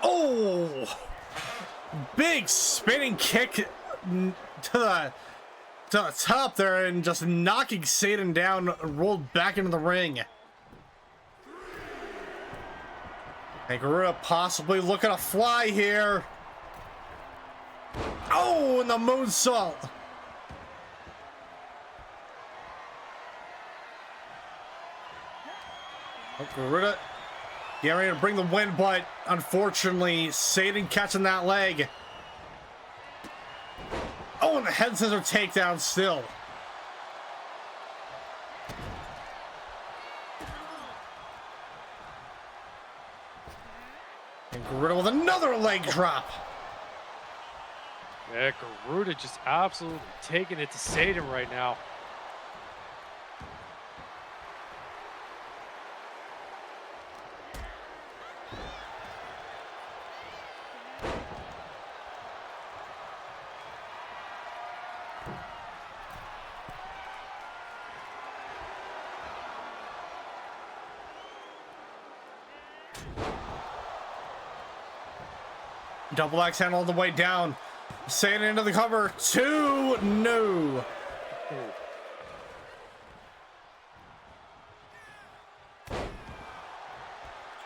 Oh! Big spinning kick to the top there and just knocking Sayden down, rolled back into the ring. And Garuda possibly looking to fly here. Oh, and the moonsault. Oh, Garuda getting ready to bring the win, but unfortunately, Sayden catching that leg. Oh, and the head scissor takedown still. And Garuda with another leg drop. Yeah, Garuda just absolutely taking it to Sayden right now. Double axe handle all the way down. Sayden into the cover. 2, no.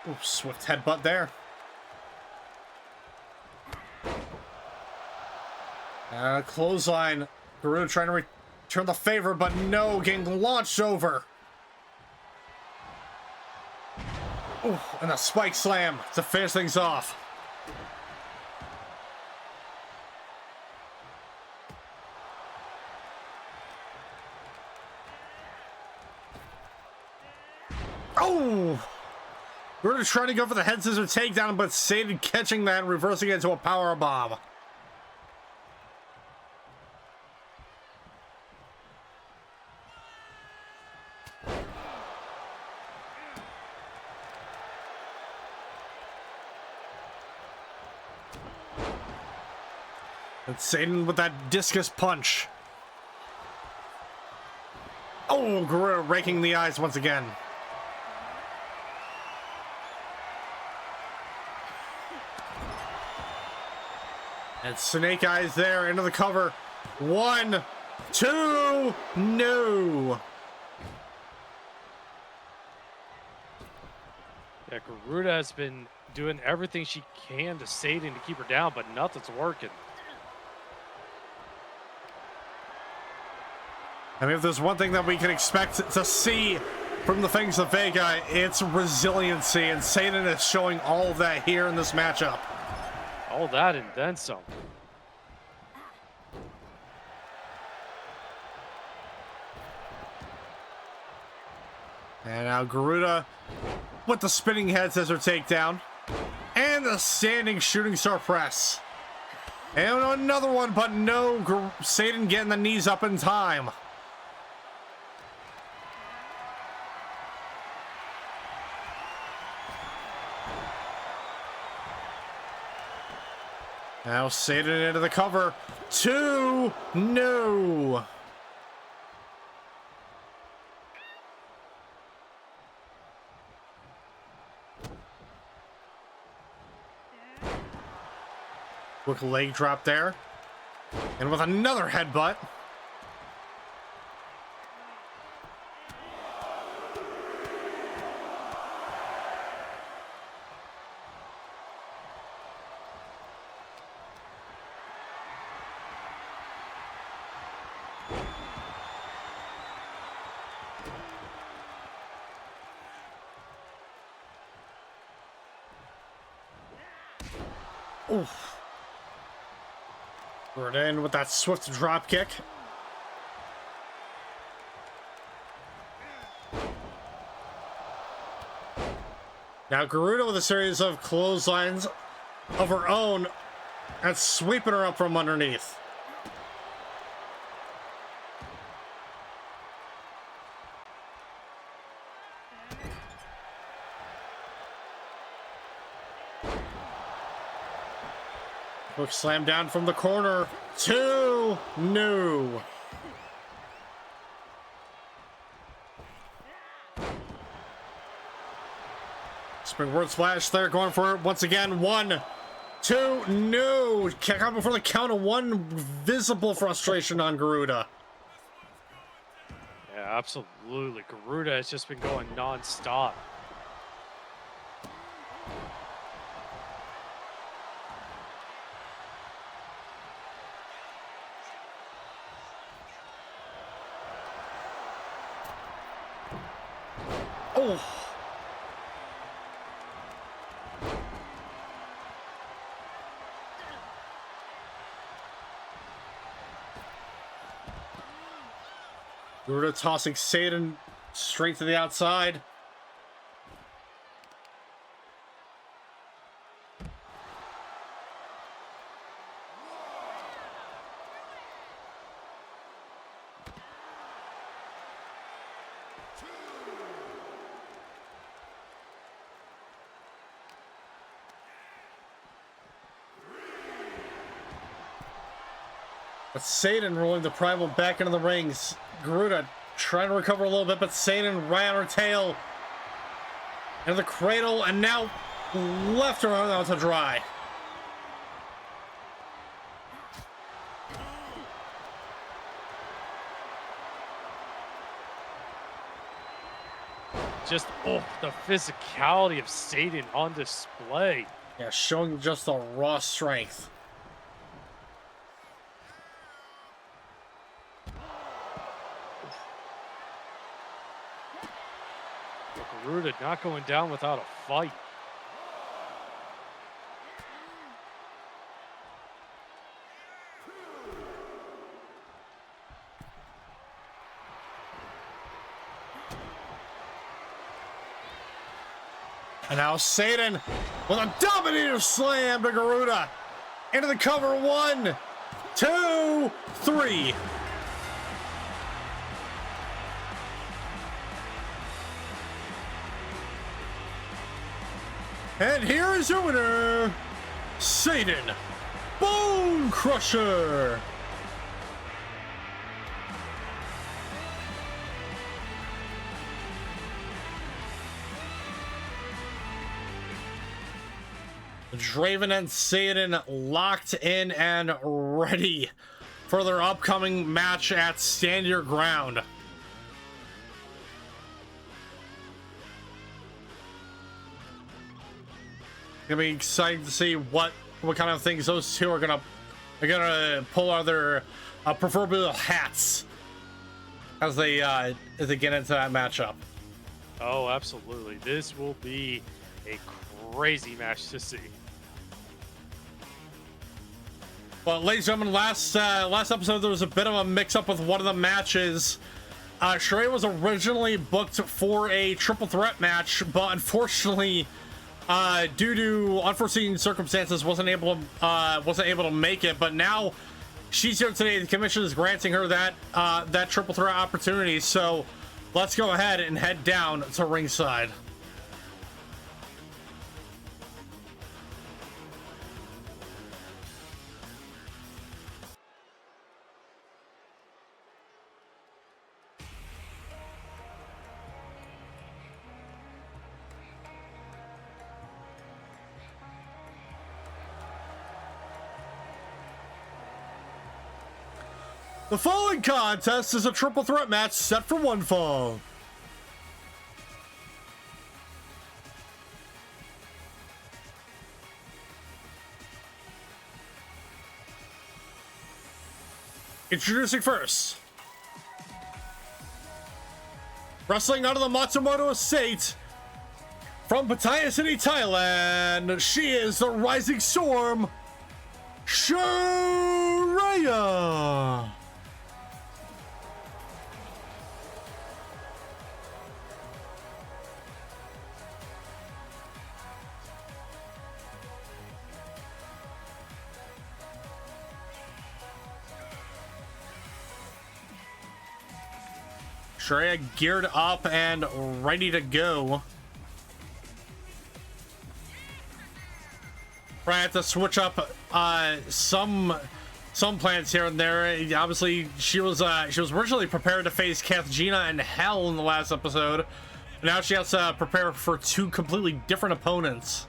Ooh, swift headbutt there. Clothesline. Garuda trying to return the favor, but no, getting launched over. Ooh, and a spike slam to finish things off. Oh! Garuda trying to go for the head scissor takedown, but Sayden catching that and reversing it into a power bomb. And Sayden with that discus punch. Oh, Garuda raking the eyes once again. And Snake Eyes there into the cover. 1, 2, no. Yeah, Garuda has been doing everything she can to Sayden to keep her down, but nothing's working. I mean, if there's one thing that we can expect to see from the Fangs of Vega, it's resiliency, and Sayden is showing all of that here in this matchup. All that and then some. And now Garuda with the spinning head scissor takedown. And the standing shooting star press. And another one, but no, Sayden getting the knees up in time. Now Sayden into the cover. 2, no. Quick leg drop there. And with another headbutt. Oof. We're in with that swift drop kick. Now Garuda with a series of clotheslines of her own and sweeping her up from underneath. Hook slam down from the corner. 2, no. Springboard splash there, going for it once again. 1, 2, no. Can't come before the count of 1. Visible frustration on Garuda. Yeah, absolutely. Garuda has just been going non-stop. Oh. Garuda tossing Sayden straight to the outside. But Sayden rolling the Primal back into the rings. Garuda trying to recover a little bit, but Sayden right on her tail. Into the cradle, and now left her out to dry. Just, oh, the physicality of Sayden on display. Yeah, showing just the raw strength. Garuda not going down without a fight. And now Sayden with a Dominator slam to Garuda. Into the cover. 1, 2, 3. And here is your winner, Sayden, Bonecrusher. Draven and Sayden locked in and ready for their upcoming match at Stand Your Ground. Gonna be exciting to see what kind of things those two are gonna pull out of their proverbial hats as they get into that matchup. Oh, absolutely. This will be a crazy match to see. Well, ladies and gentlemen, last episode there was a bit of a mix-up with one of the matches. Shuria was originally booked for a triple threat match, but unfortunately, due to unforeseen circumstances, wasn't able to make it. But now she's here today. The commission is granting her that triple threat opportunity. So let's go ahead and head down to ringside. The following contest is a triple threat match set for one fall. Introducing first, wrestling out of the Matsumoto estate from Pattaya City, Thailand, she is the Rising Storm, Shuria. Shuria geared up and ready to go. Right, have to switch up some plans here and there. Obviously, she was originally prepared to face Kathjina and Hell in the last episode. Now she has to prepare for two completely different opponents.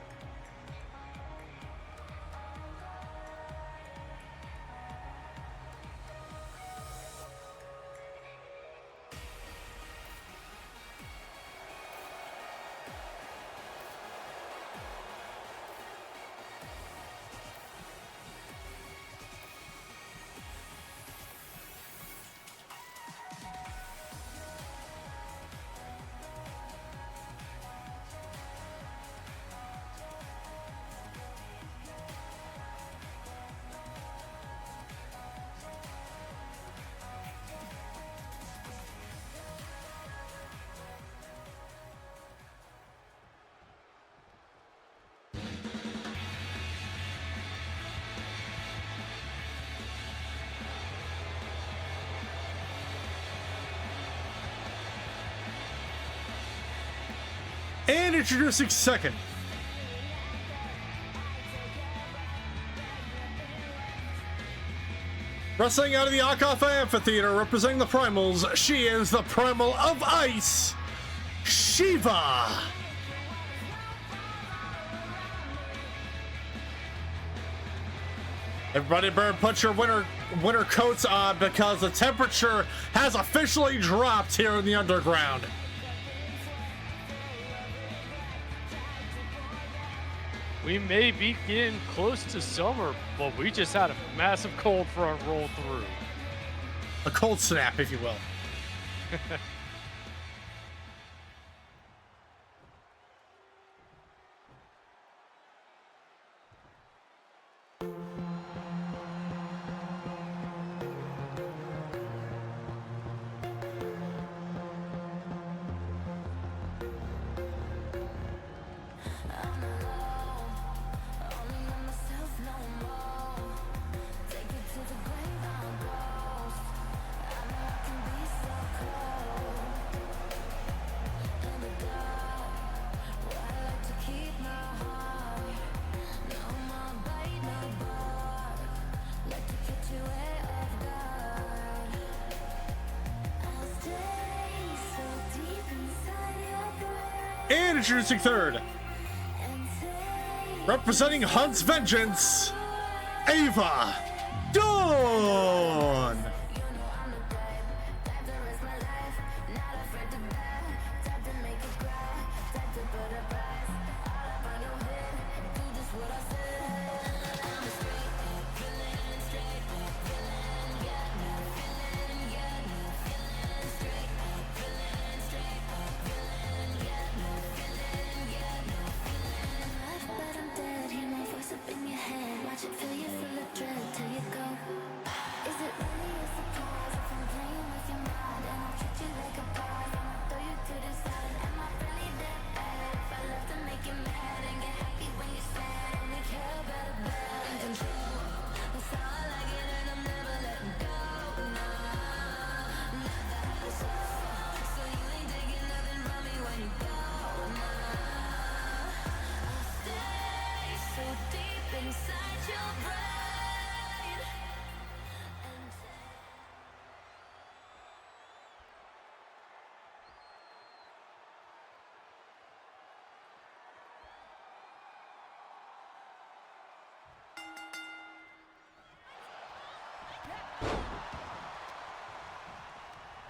And introducing second. Wrestling out of the Akafa Amphitheater, representing the Primals, she is the Primal of Ice, Shiva. Everybody better put your winter coats on because the temperature has officially dropped here in the underground. We may be getting close to summer, but we just had a massive cold front roll through. A cold snap, if you will. And introducing third, representing Hunt's Vengeance, Ava Dawn.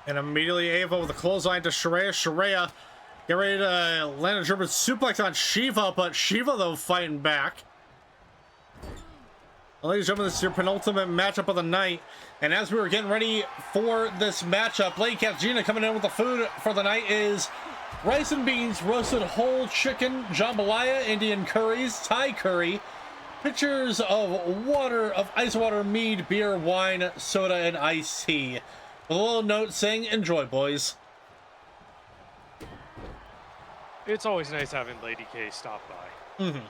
And immediately Ava with a clothesline to Shuria. Shuria get ready to land a German suplex on Shiva, but Shiva, though, fighting back. Well, ladies and gentlemen, this is your penultimate matchup of the night. And as we were getting ready for this matchup, Lady Kathjina coming in with the food for the night is rice and beans, roasted whole chicken, jambalaya, Indian curries, Thai curry, pictures of water, of ice water, mead, beer, wine, soda, and iced tea. With a little note saying, enjoy, boys. It's always nice having Lady K stop by. Mm-hmm.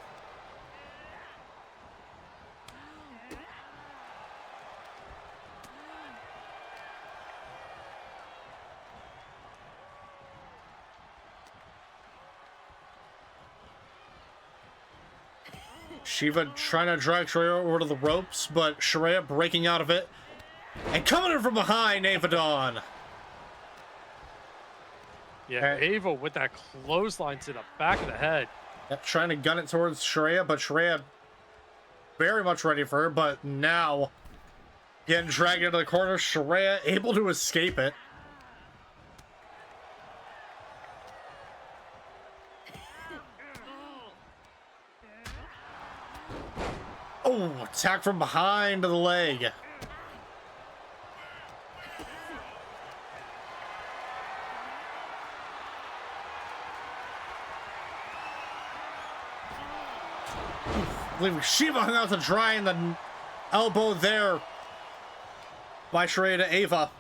Shiva trying to drag Shuria over to the ropes, but Shuria breaking out of it. And coming in from behind, Ava Dawn. Yeah, Ava with that clothesline to the back of the head. Yep, trying to gun it towards Shuria, but Shuria very much ready for her, but now getting dragged into the corner. Shuria able to escape it. Oh, attack from behind to the leg. I believe Shiva hung out to dry in the elbow there by Shuria to Ava.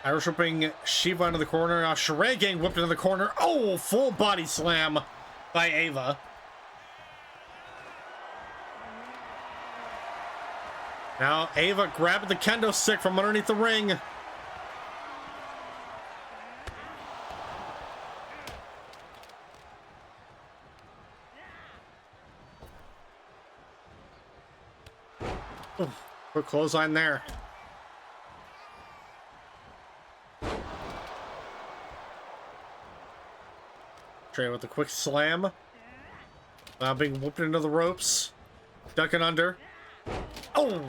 Irish whipping Shiva into the corner. Now Shuria getting whipped into the corner. Oh, full body slam by Ava. Now Ava grabbing the kendo stick from underneath the ring. Ooh, quick clothesline there. Trey with a quick slam. Now being whooped into the ropes. Ducking under. Oh!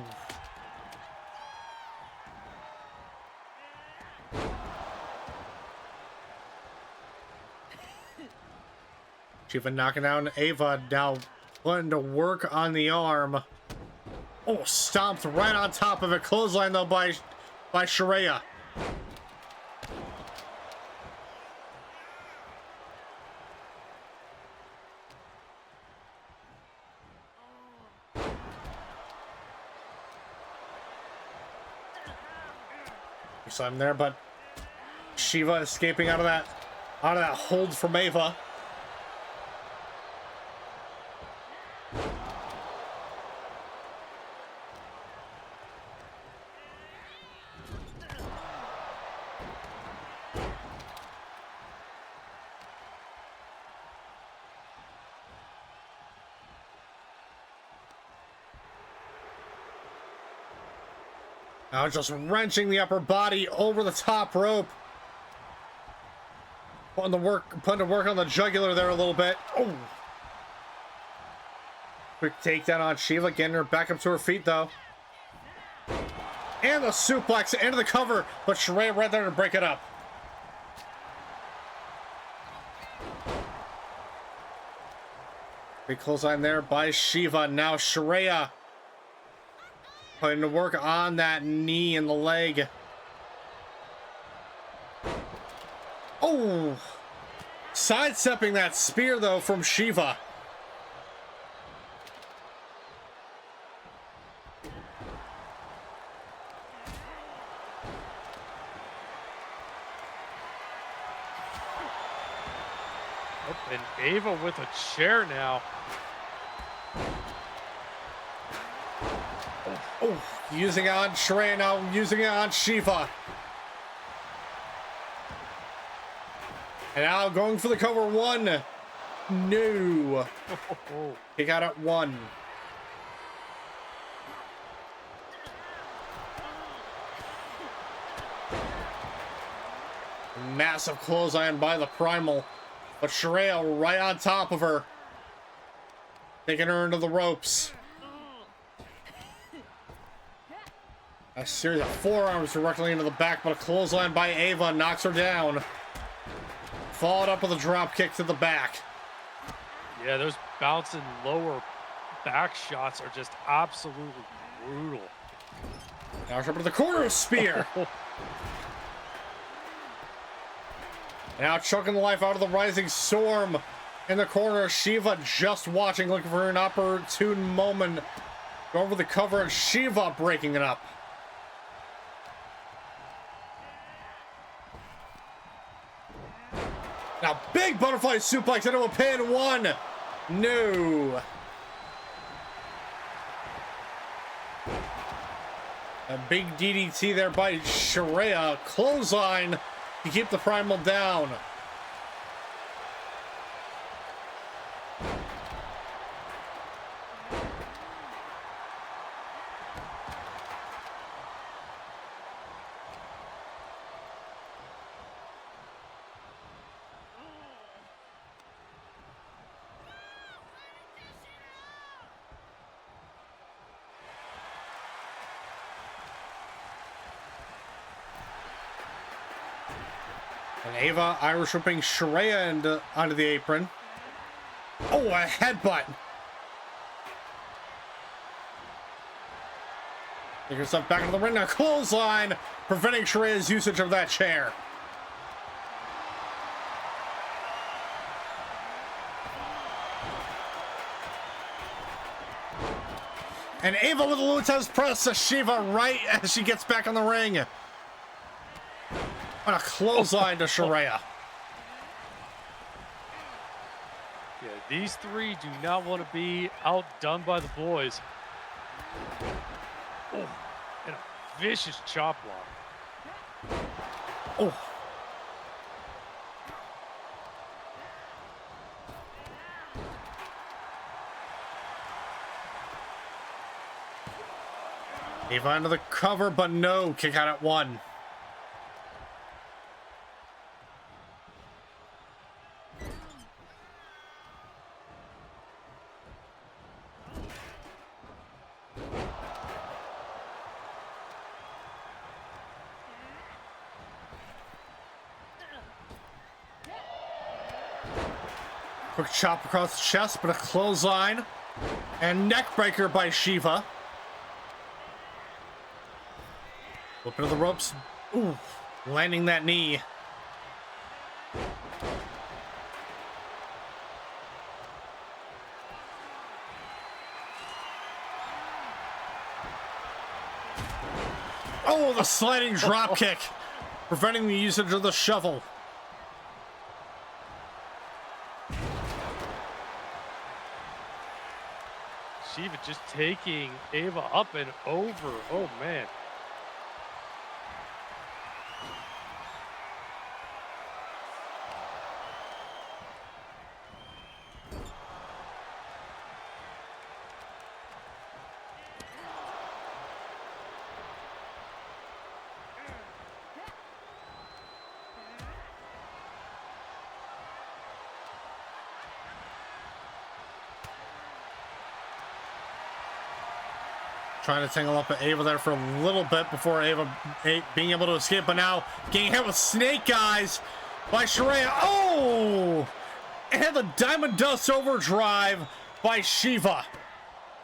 Shiva knocking down Ava, now putting to work on the arm. Oh, stomped right on top of it. Clothesline though by Shuria. So I'm there, but Shiva escaping out of that hold from Ava. Now just wrenching the upper body over the top rope. Putting to work on the jugular there a little bit. Oh! Quick takedown on Shiva, getting her back up to her feet though. And the suplex into the cover, but Shuria right there to break it up. Big clothesline there by Shiva. Now Shuria putting to work on that knee and the leg. Oh! Sidestepping that spear, though, from Shiva. Oh, and Ava with a chair now. Oh, using it on Shuria now, using it on Shiva. And now going for the cover. One. No. Kick out at one. Massive clothesline by the Primal. But Shuria right on top of her. Taking her into the ropes. A series of forearms directly into the back, but a clothesline by Ava knocks her down. Followed up with a drop kick to the back. Yeah, those bouncing lower back shots are just absolutely brutal. Now up to the corner spear. Now choking the life out of the Rising Storm in the corner. Shiva just watching, looking for an opportune moment. Going for the cover, and Shiva breaking it up. Now big butterfly suplex into a pin. One. No. A big DDT there by Shuria. Clothesline to keep the Primal down. And Ava Irish whipping Shuria onto the apron. Oh, a headbutt. Take herself back into the ring. Now clothesline, preventing Shuria's usage of that chair. And Ava with the Lutez press to Shiva right as she gets back on the ring. On a clothesline to Shuria. Yeah, these three do not want to be outdone by the boys. Oh, and a vicious chop block. Oh. Ava under the cover, but no. Kick out at 1. Quick chop across the chest, but a clothesline. And neckbreaker by Shiva. Whip into the ropes. Ooh, landing that knee. Oh, the sliding drop kick, preventing the usage of the shovel. Shiva just taking Ava up and over. Oh, man. Trying to tangle up at Ava there for a little bit before Ava being able to escape, but now getting hit with snake eyes by Shuria. Oh! And the Diamond Dust Overdrive by Shiva.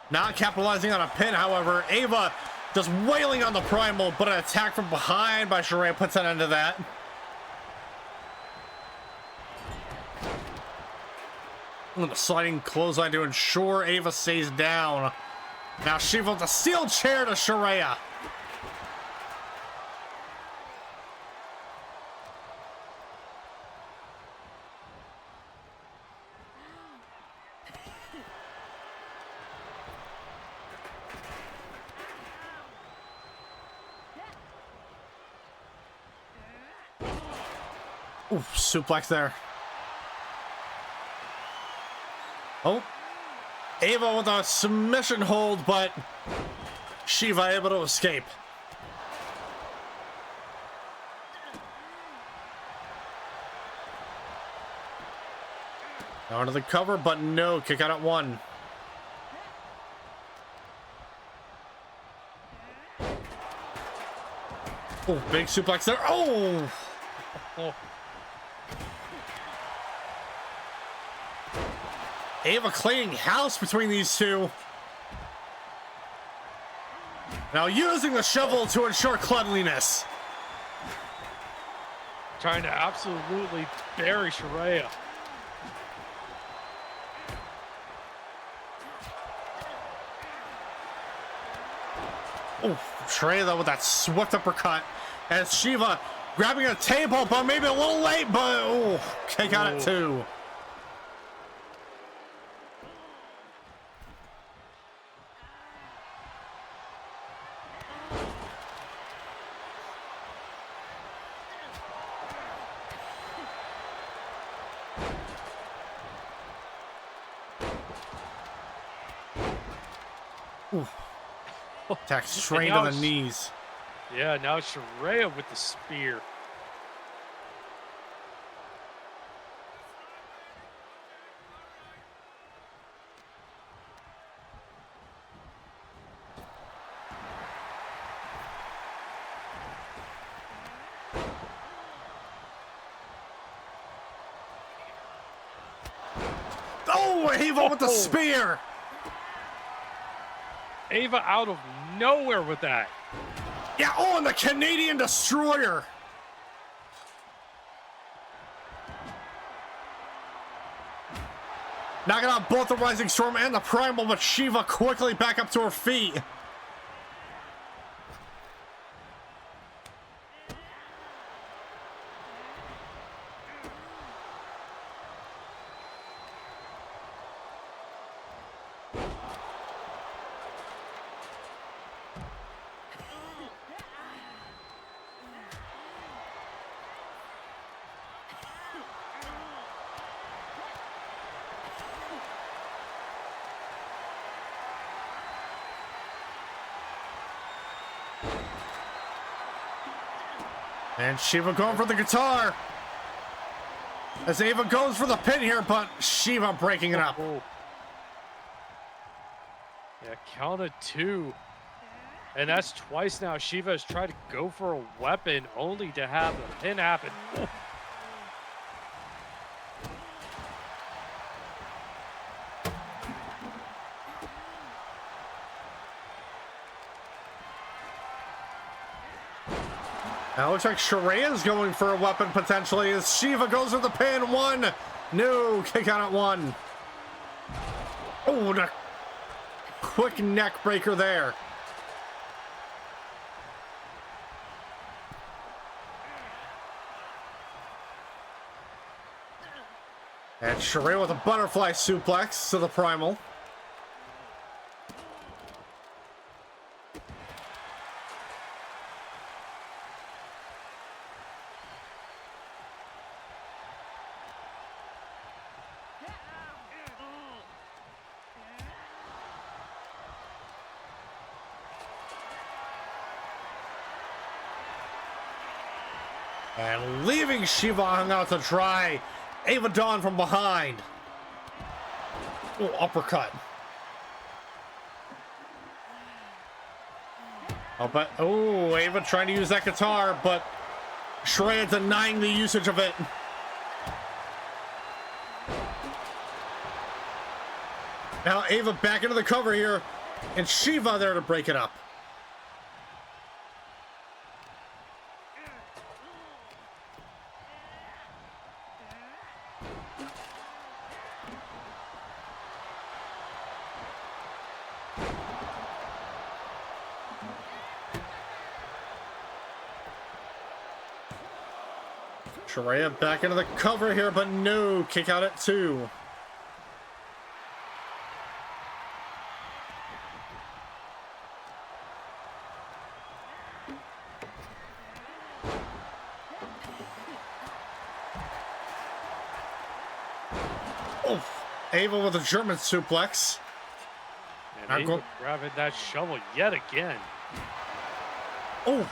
Not capitalizing on a pin, however. Ava just wailing on the Primal, but an attack from behind by Shuria puts an end to that. And the sliding clothesline to ensure Ava stays down. Now Shiva with a steel chair to Shuria. Ooh, suplex there. Oh. Ava with a submission hold, but Shiva able to escape. Now under the cover, but no. Kick out at 1. Oh, big suplex there. Oh! Ava cleaning house between these two. Now using the shovel to ensure cleanliness. Trying to absolutely bury Shuria. Oh, Shuria though with that swift uppercut. As Shiva grabbing a table, but maybe a little late, but oh, kick out at 2. Attack straight to the knees. Yeah, now Shuria with the spear. Oh, Ava with the spear. Ava out of nowhere with that. Yeah, oh, and the Canadian Destroyer. Knocking out both the Rising Storm and the Primal, but Shiva quickly back up to her feet. And Shiva going for the guitar. As Ava goes for the pin here, but Shiva breaking it up. Oh. Yeah, count of 2. And that's twice now. Shiva has tried to go for a weapon only to have the pin happen. Oh. Now it looks like Shuria's going for a weapon potentially as Shiva goes with the pin. 1. No, kick out at 1. Oh, the quick neck breaker there. And Shuria with a butterfly suplex to the Primal. And leaving Shiva hung out to dry. Ava Dawn from behind. Oh, uppercut. Oh, but Ava trying to use that guitar, but Shuria denying the usage of it. Now Ava back into the cover here, and Shiva there to break it up. Shuria back into the cover here, but no, kick out at 2. Oh, Ava with a German suplex. And Ava grabbing that shovel yet again. Oh.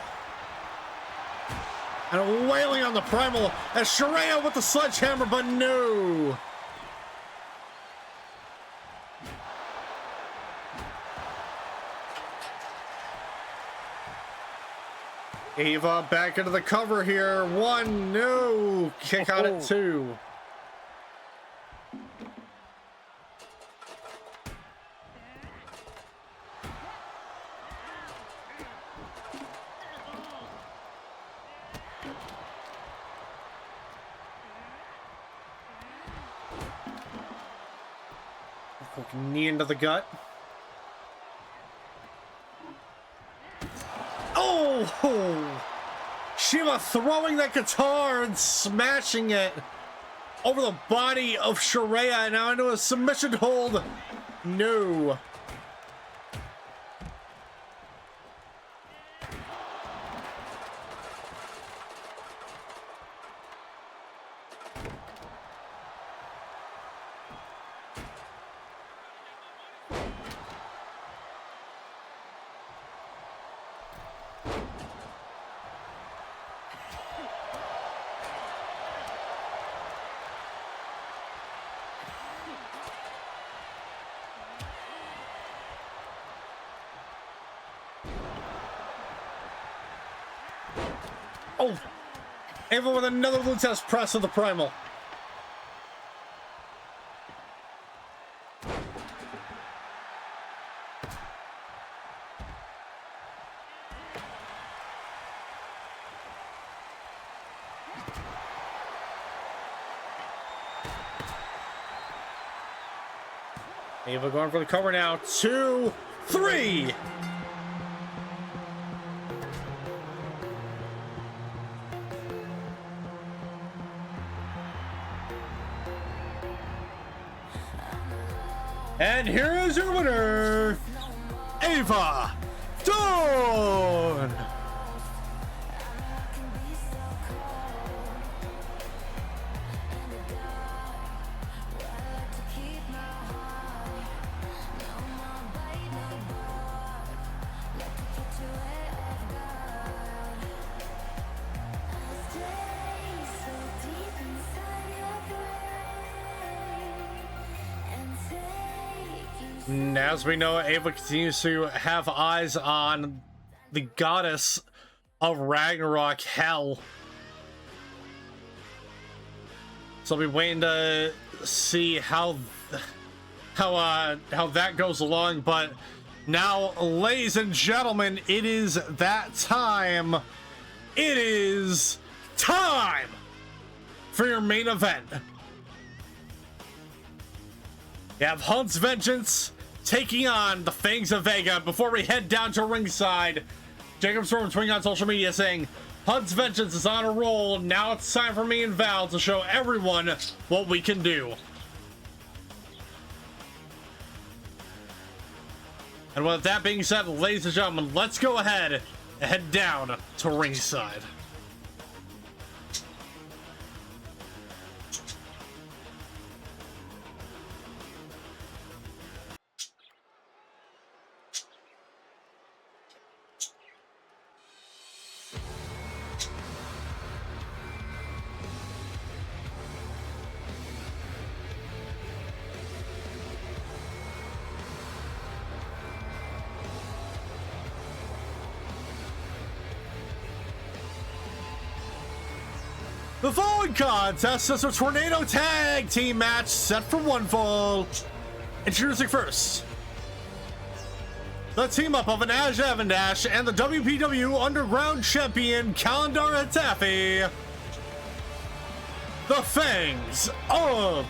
And wailing on the Primal as Shuria with the sledgehammer, but no. Ava back into the cover here. 1, no. Kick out at 2. Knee into the gut. Oh! Shiva throwing that guitar and smashing it over the body of Shuria. Now into a submission hold. No. Oh, Ava with another Lutez press of the Primal. Ava going for the cover now. 2, 3. And here is your winner, Ava Dawn. As we know, Ava continues to have eyes on the goddess of Ragnarok, Hell. So we'll be waiting to see how that goes along. But now, ladies and gentlemen, it is that time. It is time for your main event. You have Hunt's Vengeance taking on the Fangs of Vega. Before we head down to ringside, Jacob Storm tweeting on social media saying, Hunt's Vengeance is on a roll. Now it's time for me and Val to show everyone what we can do. And with that being said, ladies and gentlemen, let's go ahead and head down to ringside. The following contest is a tornado tag team match set for one fall. Introducing first, the team up of an Ash Avandash and the WPW Underground Champion Calendar Hatafi. The Fangs of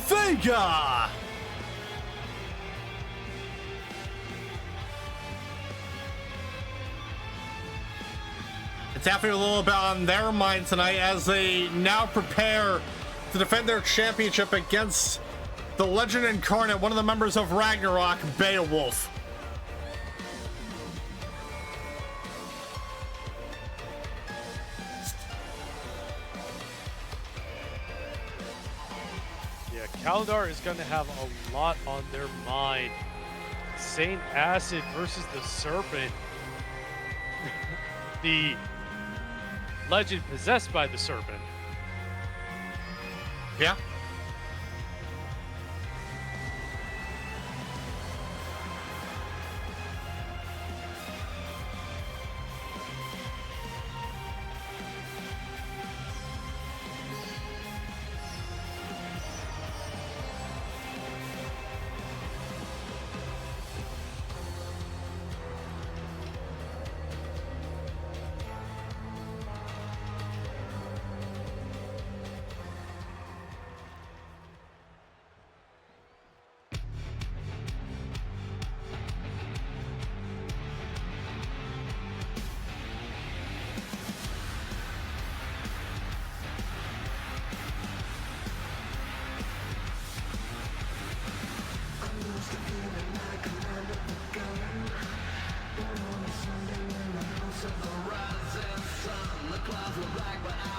Vega. It's happening a little bit on their mind tonight as they now prepare to defend their championship against the Legend Incarnate, one of the members of Ragnarok, Beowulf. Yeah, Kaldar is going to have a lot on their mind. Saint Acid versus the Serpent. The legend possessed by the serpent. Yeah.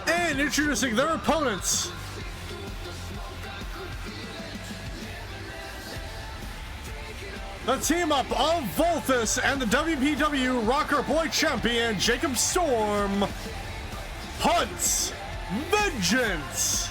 And introducing their opponents, the team up of Valthus and the WPW Rocker Boy Champion Jacob Storm, Hunt's Vengeance.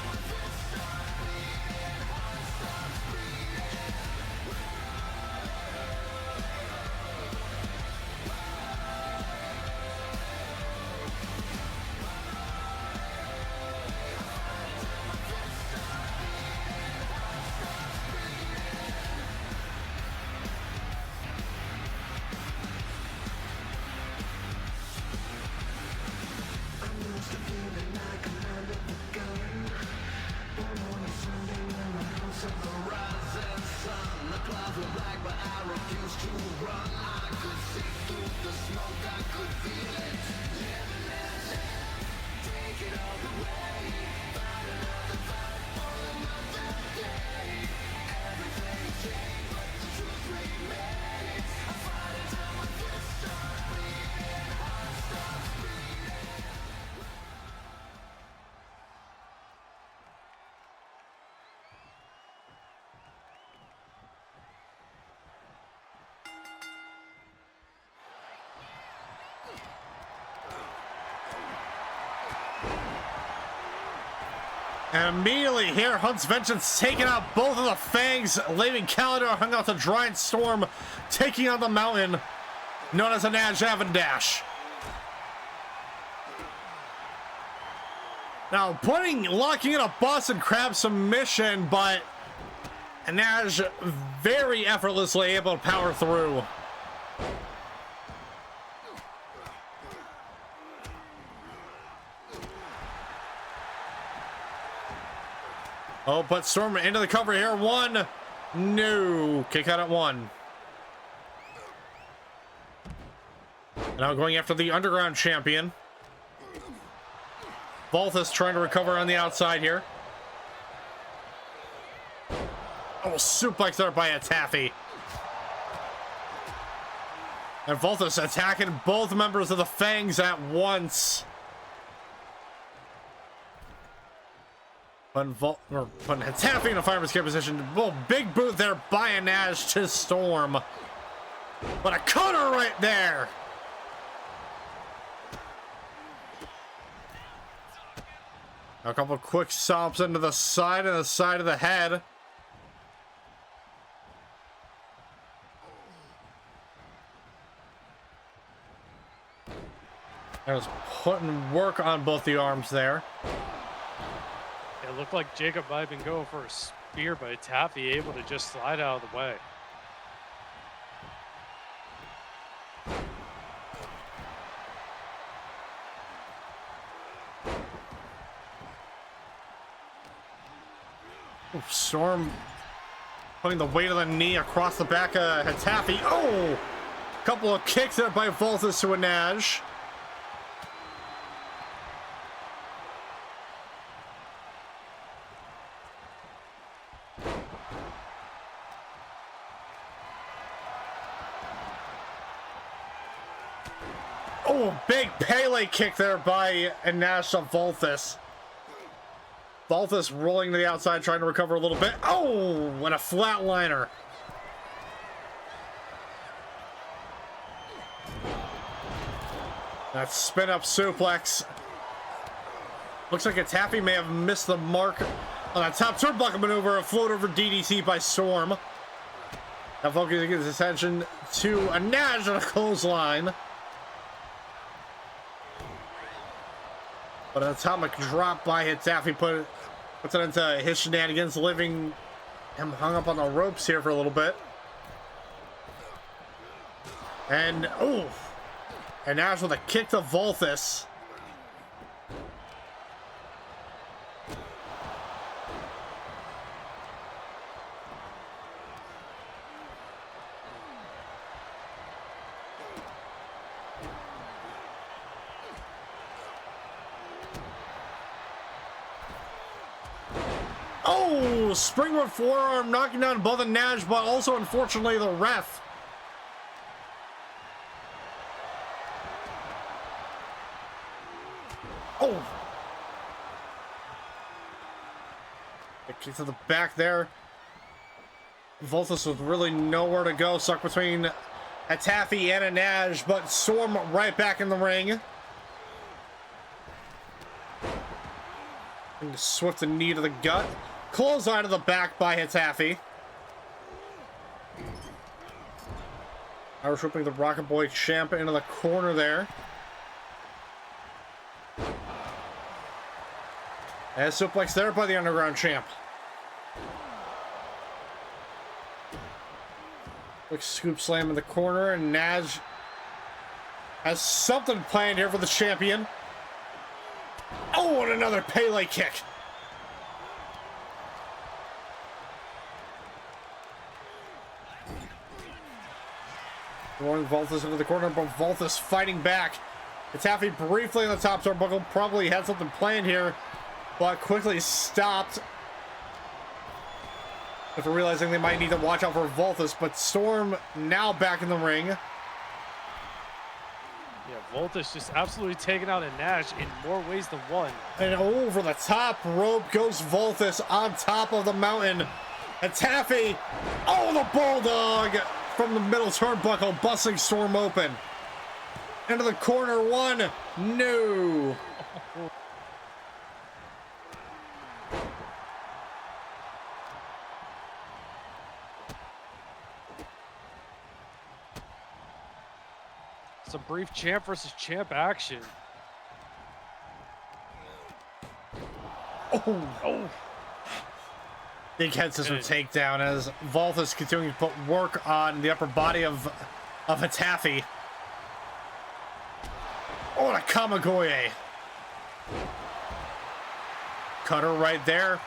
And immediately here, Hunt's Vengeance taking out both of the Fangs, leaving Calidor hung out to Giant Storm, taking on the mountain, known as a Nash Avendash. Now, locking in a Boston Crab submission, but Nash very effortlessly able to power through. Oh, but Storm into the cover here. One. No. Kick out at one. Now going after the Underground Champion. Valthus trying to recover on the outside here. Oh, suplex there by a Taffy. And Valthus attacking both members of the Fangs at once. Putting Taffy in a fireman's carry position. Oh, big boot there by a Nash to Storm. But a cutter right there. A couple quick stomps into the side and the side of the head. I was putting work on both the arms there. It looked like Jacob might have been going for a spear, but Taffy able to just slide out of the way. Ooh, Storm putting the weight of the knee across the back of Taffy. Oh! Couple of kicks there by Valthus to a Nash. Oh, big Pele kick there by Nash of Valthus. Valthus rolling to the outside, trying to recover a little bit. Oh, and a flatliner. That spin up suplex. Looks like a Taffy may have missed the mark on that top turnbuckle maneuver. A float over DDT by Storm. Now focusing his attention to a Nash on a clothesline. But an atomic drop by Taffy puts it into his shenanigans, leaving him hung up on the ropes here for a little bit. And, oh! And Nash with a kick to Valthus. Oh, springboard forearm knocking down both of Nash, but also unfortunately the ref. Oh. A kick to the back there. Valthus with really nowhere to go, stuck between a Taffy and a Nash, but Storm right back in the ring. And swift and knee to the gut. Close out of the back by Taffy. Irish whipping the Rocket Boy champ into the corner there. And suplex there by the Underground champ. Quick scoop slam in the corner, and Nash has something planned here for the champion. Oh, and another Pele kick. Throwing Valthus into the corner, but Valthus fighting back. It's Taffy briefly on the top turnbuckle. Probably had something planned here, but quickly stopped. After realizing they might need to watch out for Valthus, but Storm now back in the ring. Yeah, Valthus just absolutely taking out a Nash in more ways than one. And over the top rope goes Valthus on top of the mountain. And Taffy, oh, the Bulldog from the middle turnbuckle, busting Storm open. Into the corner one, no. Some brief champ versus champ action. Oh. Big head scissor takedown as Valthus continuing to put work on the upper body of Taffy. Oh, and a Kamagoye. Cutter right there.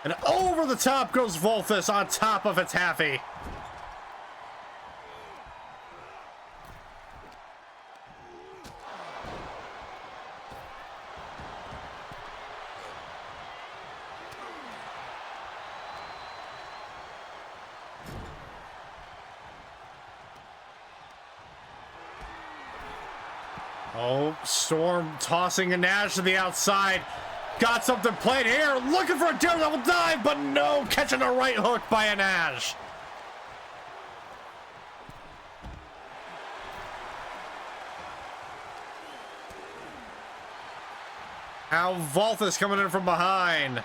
And over the top goes Valthus on top of Taffy. Oh, Storm tossing a Nash to the outside. Got something played here. Looking for a daredevil dive, but no. Catching a right hook by a Nash. Now Valthus coming in from behind.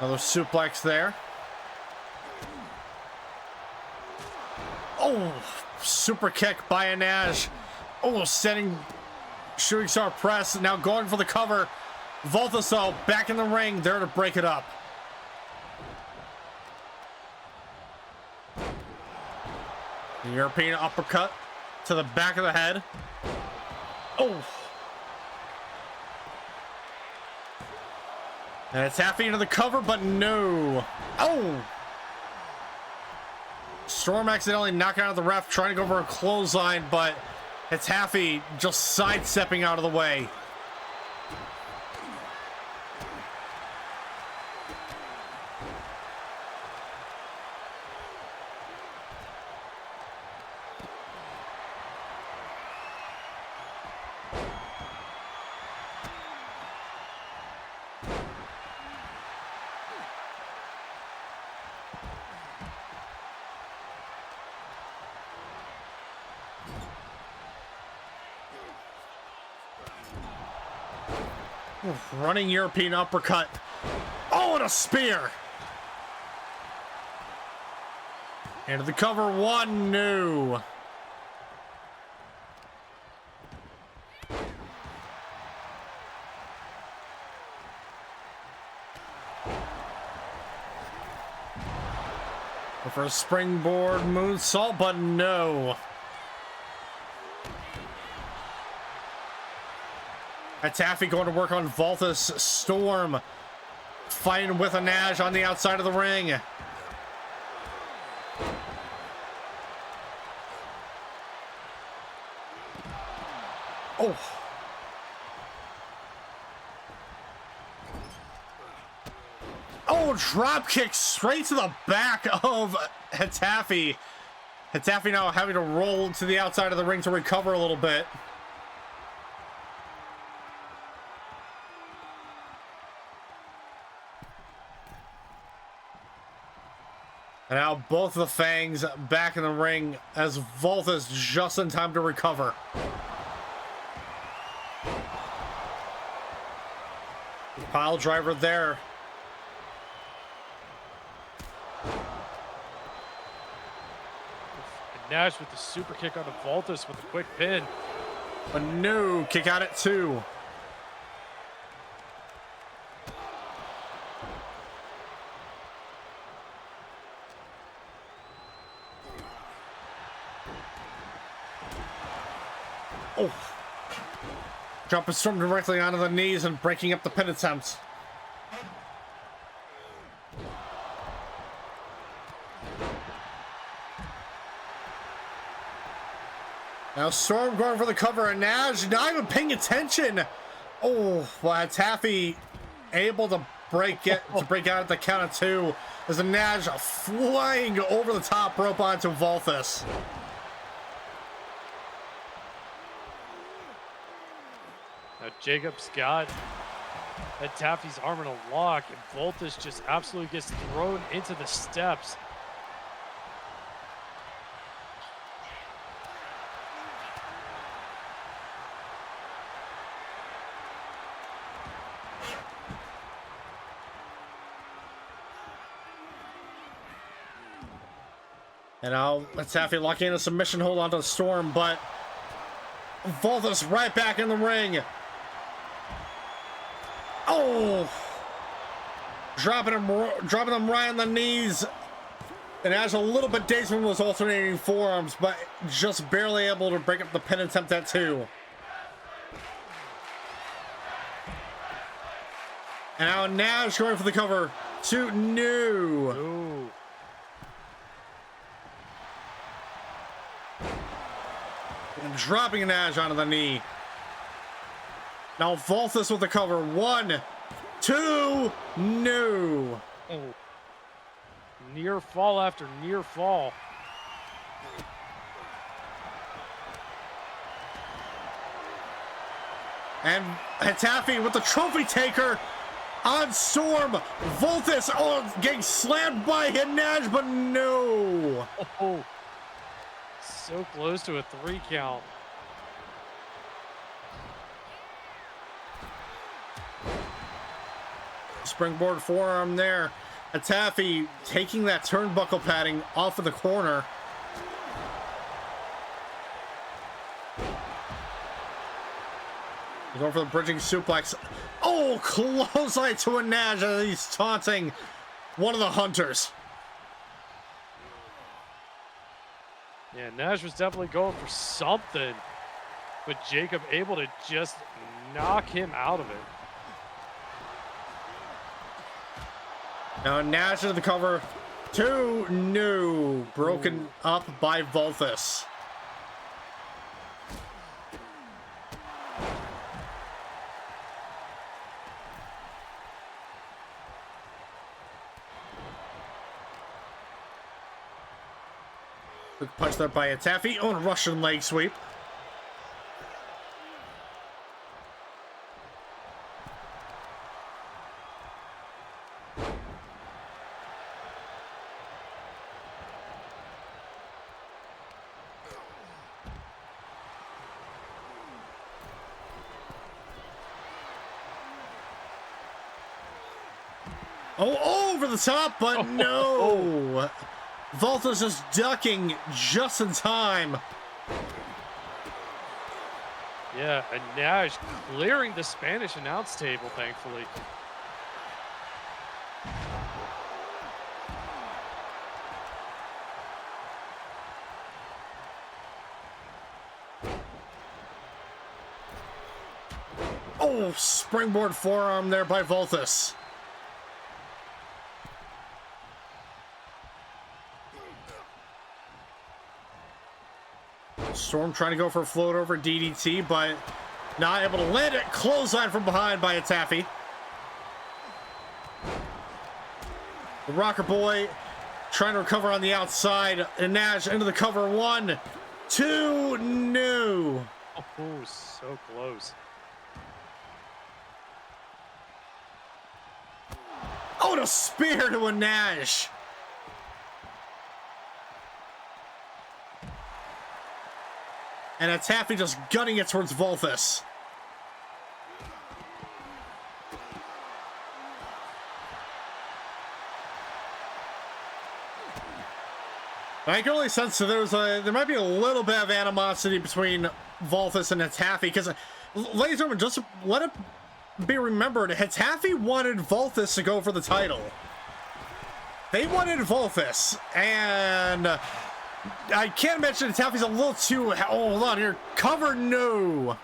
Another suplex there. Oh, super kick by a Nash. Oh, setting shooting star press. Now going for the cover. Valthus though, back in the ring, there to break it up. The European uppercut to the back of the head. Oh. And it's Taffy into the cover, but no. Oh! Storm accidentally knocking out the ref, trying to go for a clothesline, but it's Taffy just sidestepping out of the way. Running European uppercut. Oh, and a spear. Into the cover one, no. For a springboard moonsault, but no. Taffy going to work on Valthus. Storm fighting with a Nash on the outside of the ring. Oh. Oh, drop kick straight to the back of Taffy. Taffy now having to roll to the outside of the ring to recover a little bit. And now both of the Fangs back in the ring as Valthus just in time to recover. Pile driver there. Nash with the super kick on the Valthus with a quick pin. A no, kick out at 2. Oh. Dropping Storm directly onto the knees and breaking up the pin attempt. Now Storm going for the cover, and Nash not even paying attention. Oh, well, Taffy able to break out at the count of 2 as the Nash flying over the top rope onto Valthus. Now Jacob's got Taffy's arm in a lock, and Valthus just absolutely gets thrown into the steps. And now Taffy locking in a submission hold onto the Storm, but Valthus right back in the ring. Oh! Dropping him right on the knees. And has a little bit dazed from those alternating forearms, but just barely able to break up the pin attempt at 2. And now Nash going for the cover. 2, no. Ooh. And dropping Nash onto the knee. Now Valthus with the cover. 1, 2, no. Oh. Near fall after near fall. And Taffy with the trophy taker on Storm. Valthus getting slammed by Nash, but no. Oh. So close to a 3 count. Springboard forearm there. Taffy taking that turnbuckle padding off of the corner. Going for the bridging suplex. Oh, clothesline to a Nash as he's taunting one of the hunters. Yeah, Nash was definitely going for something, but Jacob able to just knock him out of it. Now Nash into the cover. 2, no. Broken up by Valthus. Quick punch there by Taffy. Oh, and a Russian leg sweep. Oh, over the top, but no. Valthus is ducking just in time. Yeah, and Nash clearing the Spanish announce table, thankfully. Oh, springboard forearm there by Valthus. Storm trying to go for a float over DDT, but not able to land it. Clothesline from behind by a Taffy. The Rocker Boy trying to recover on the outside. And Nash into the cover. 1, 2, no. Oh, so close. Oh, and a spear to a Nash. And a Taffy just gunning it towards Valthus. I can only sense that there might be a little bit of animosity between Valthus and Taffy, because, ladies and gentlemen, just let it be remembered, Taffy wanted Valthus to go for the title. They wanted Valthus, and I can't mention Taffy's a little too... Oh, hold on here. Cover, no.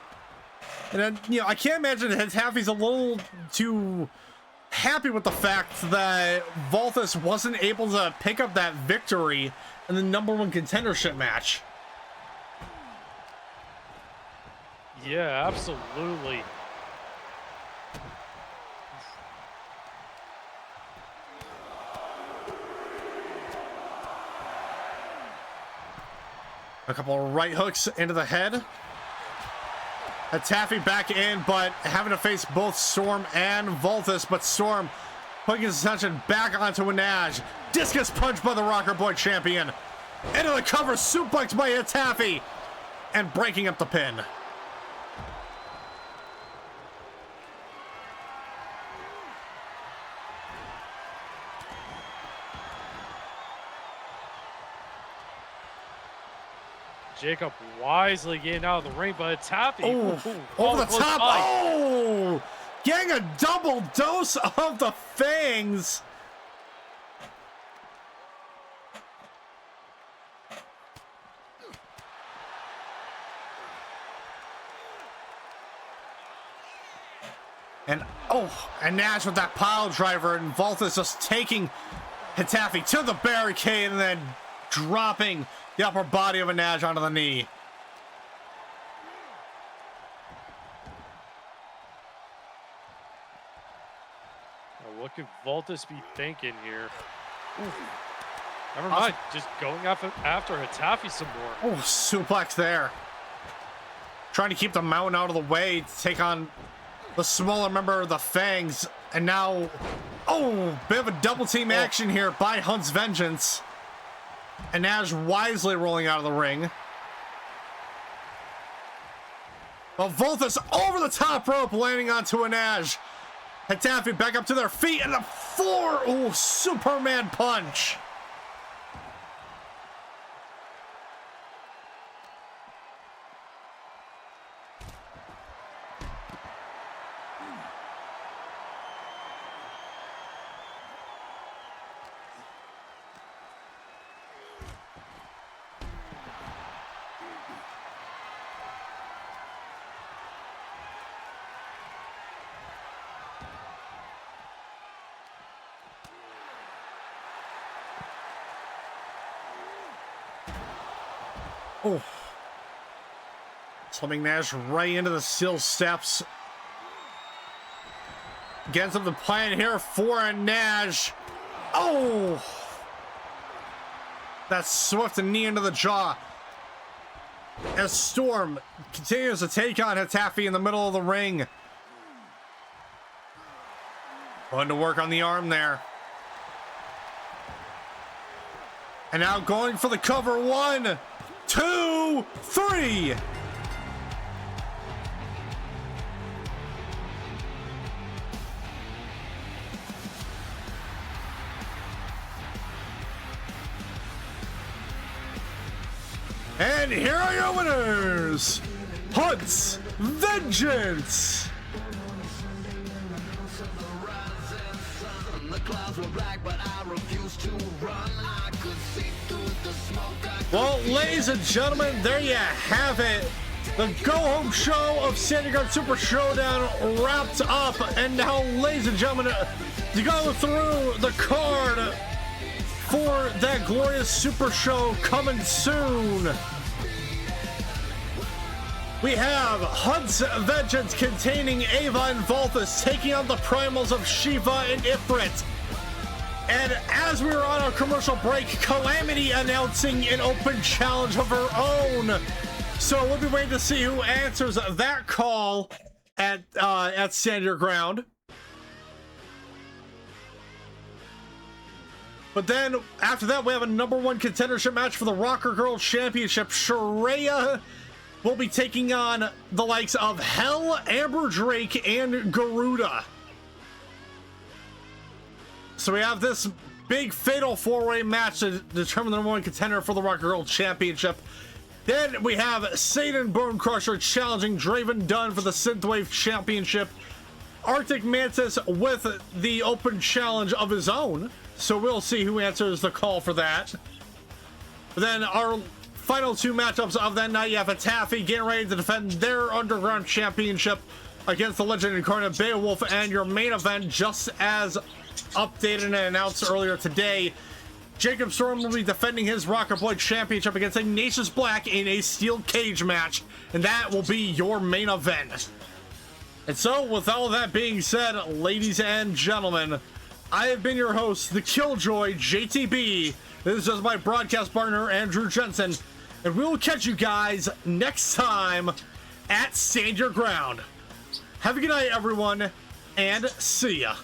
And then, you know, I can't imagine Hitafi's a little too happy with the fact that Valthus wasn't able to pick up that victory in the #1 contendership match. Yeah, absolutely. A couple of right hooks into the head. Hitafi back in, but having to face both Storm and Valthus, but Storm putting his attention back onto Anaj. Discus punch by the Rocker Boy champion. Into the cover, suplex by Hitafi, and breaking up the pin. Jacob wisely getting out of the ring, but it's happy. Oh, over the top. Oh, getting a double dose of the fangs. And and Nash with that pile driver, and Valthus just taking Hitafi to the barricade and then dropping the upper body of Anaj onto the knee. Now what could Valthus be thinking here? Ooh. Never mind, just going after Hitafi some more. Oh, suplex there. Trying to keep the mountain out of the way to take on the smaller member of the Fangs. And now, bit of a double team action here by Hunt's Vengeance. And Nash wisely rolling out of the ring. Well, Valthus over the top rope, landing onto a Nash. Hitafi back up to their feet, and a Superman punch. Slumming Nash right into the steel steps. Getting something planned here for a Nash. That swift knee into the jaw. As Storm continues to take on Hitafi in the middle of the ring. Going to work on the arm there. And now going for the cover. 1, 2, 3. And here are your winners, Hunt's Vengeance. Well, ladies and gentlemen, there you have it. The go-home show of Stand Your Ground Super Showdown wrapped up. And now, ladies and gentlemen, to go through the card for that glorious Super Show coming soon. We have Hunt's Vengeance containing Ava and Valthus taking on the primals of Shiva and Ifrit. And as we were on our commercial break, Calamity announcing an open challenge of her own. So we'll be waiting to see who answers that call at Stand Your Ground. But then after that, we have a #1 contendership match for the Rocker Girl Championship. Shuria will be taking on the likes of Hell, Amber Drake, and Garuda. So we have this big fatal 4-way match to determine the #1 contender for the Rocker Girl Championship. Then we have Sayden Bonecrusher challenging Draven Dunn for the Synthwave Championship. Arctic Mantis with the open challenge of his own. So we'll see who answers the call for that. But then our final two matchups of that night. You have a Taffy getting ready to defend their Underground Championship against the Legend Incarnate Beowulf, and your main event, just as updated and announced earlier today, Jacob Storm will be defending his Rocket Boy Championship against Ignatius Black in a steel cage match, and that will be your main event. And so, with all that being said, ladies and gentlemen, I have been your host, the Killjoy JTB. This is just my broadcast partner, Andrew Jensen, and we will catch you guys next time at Stand Your Ground. Have a good night, everyone, and see ya.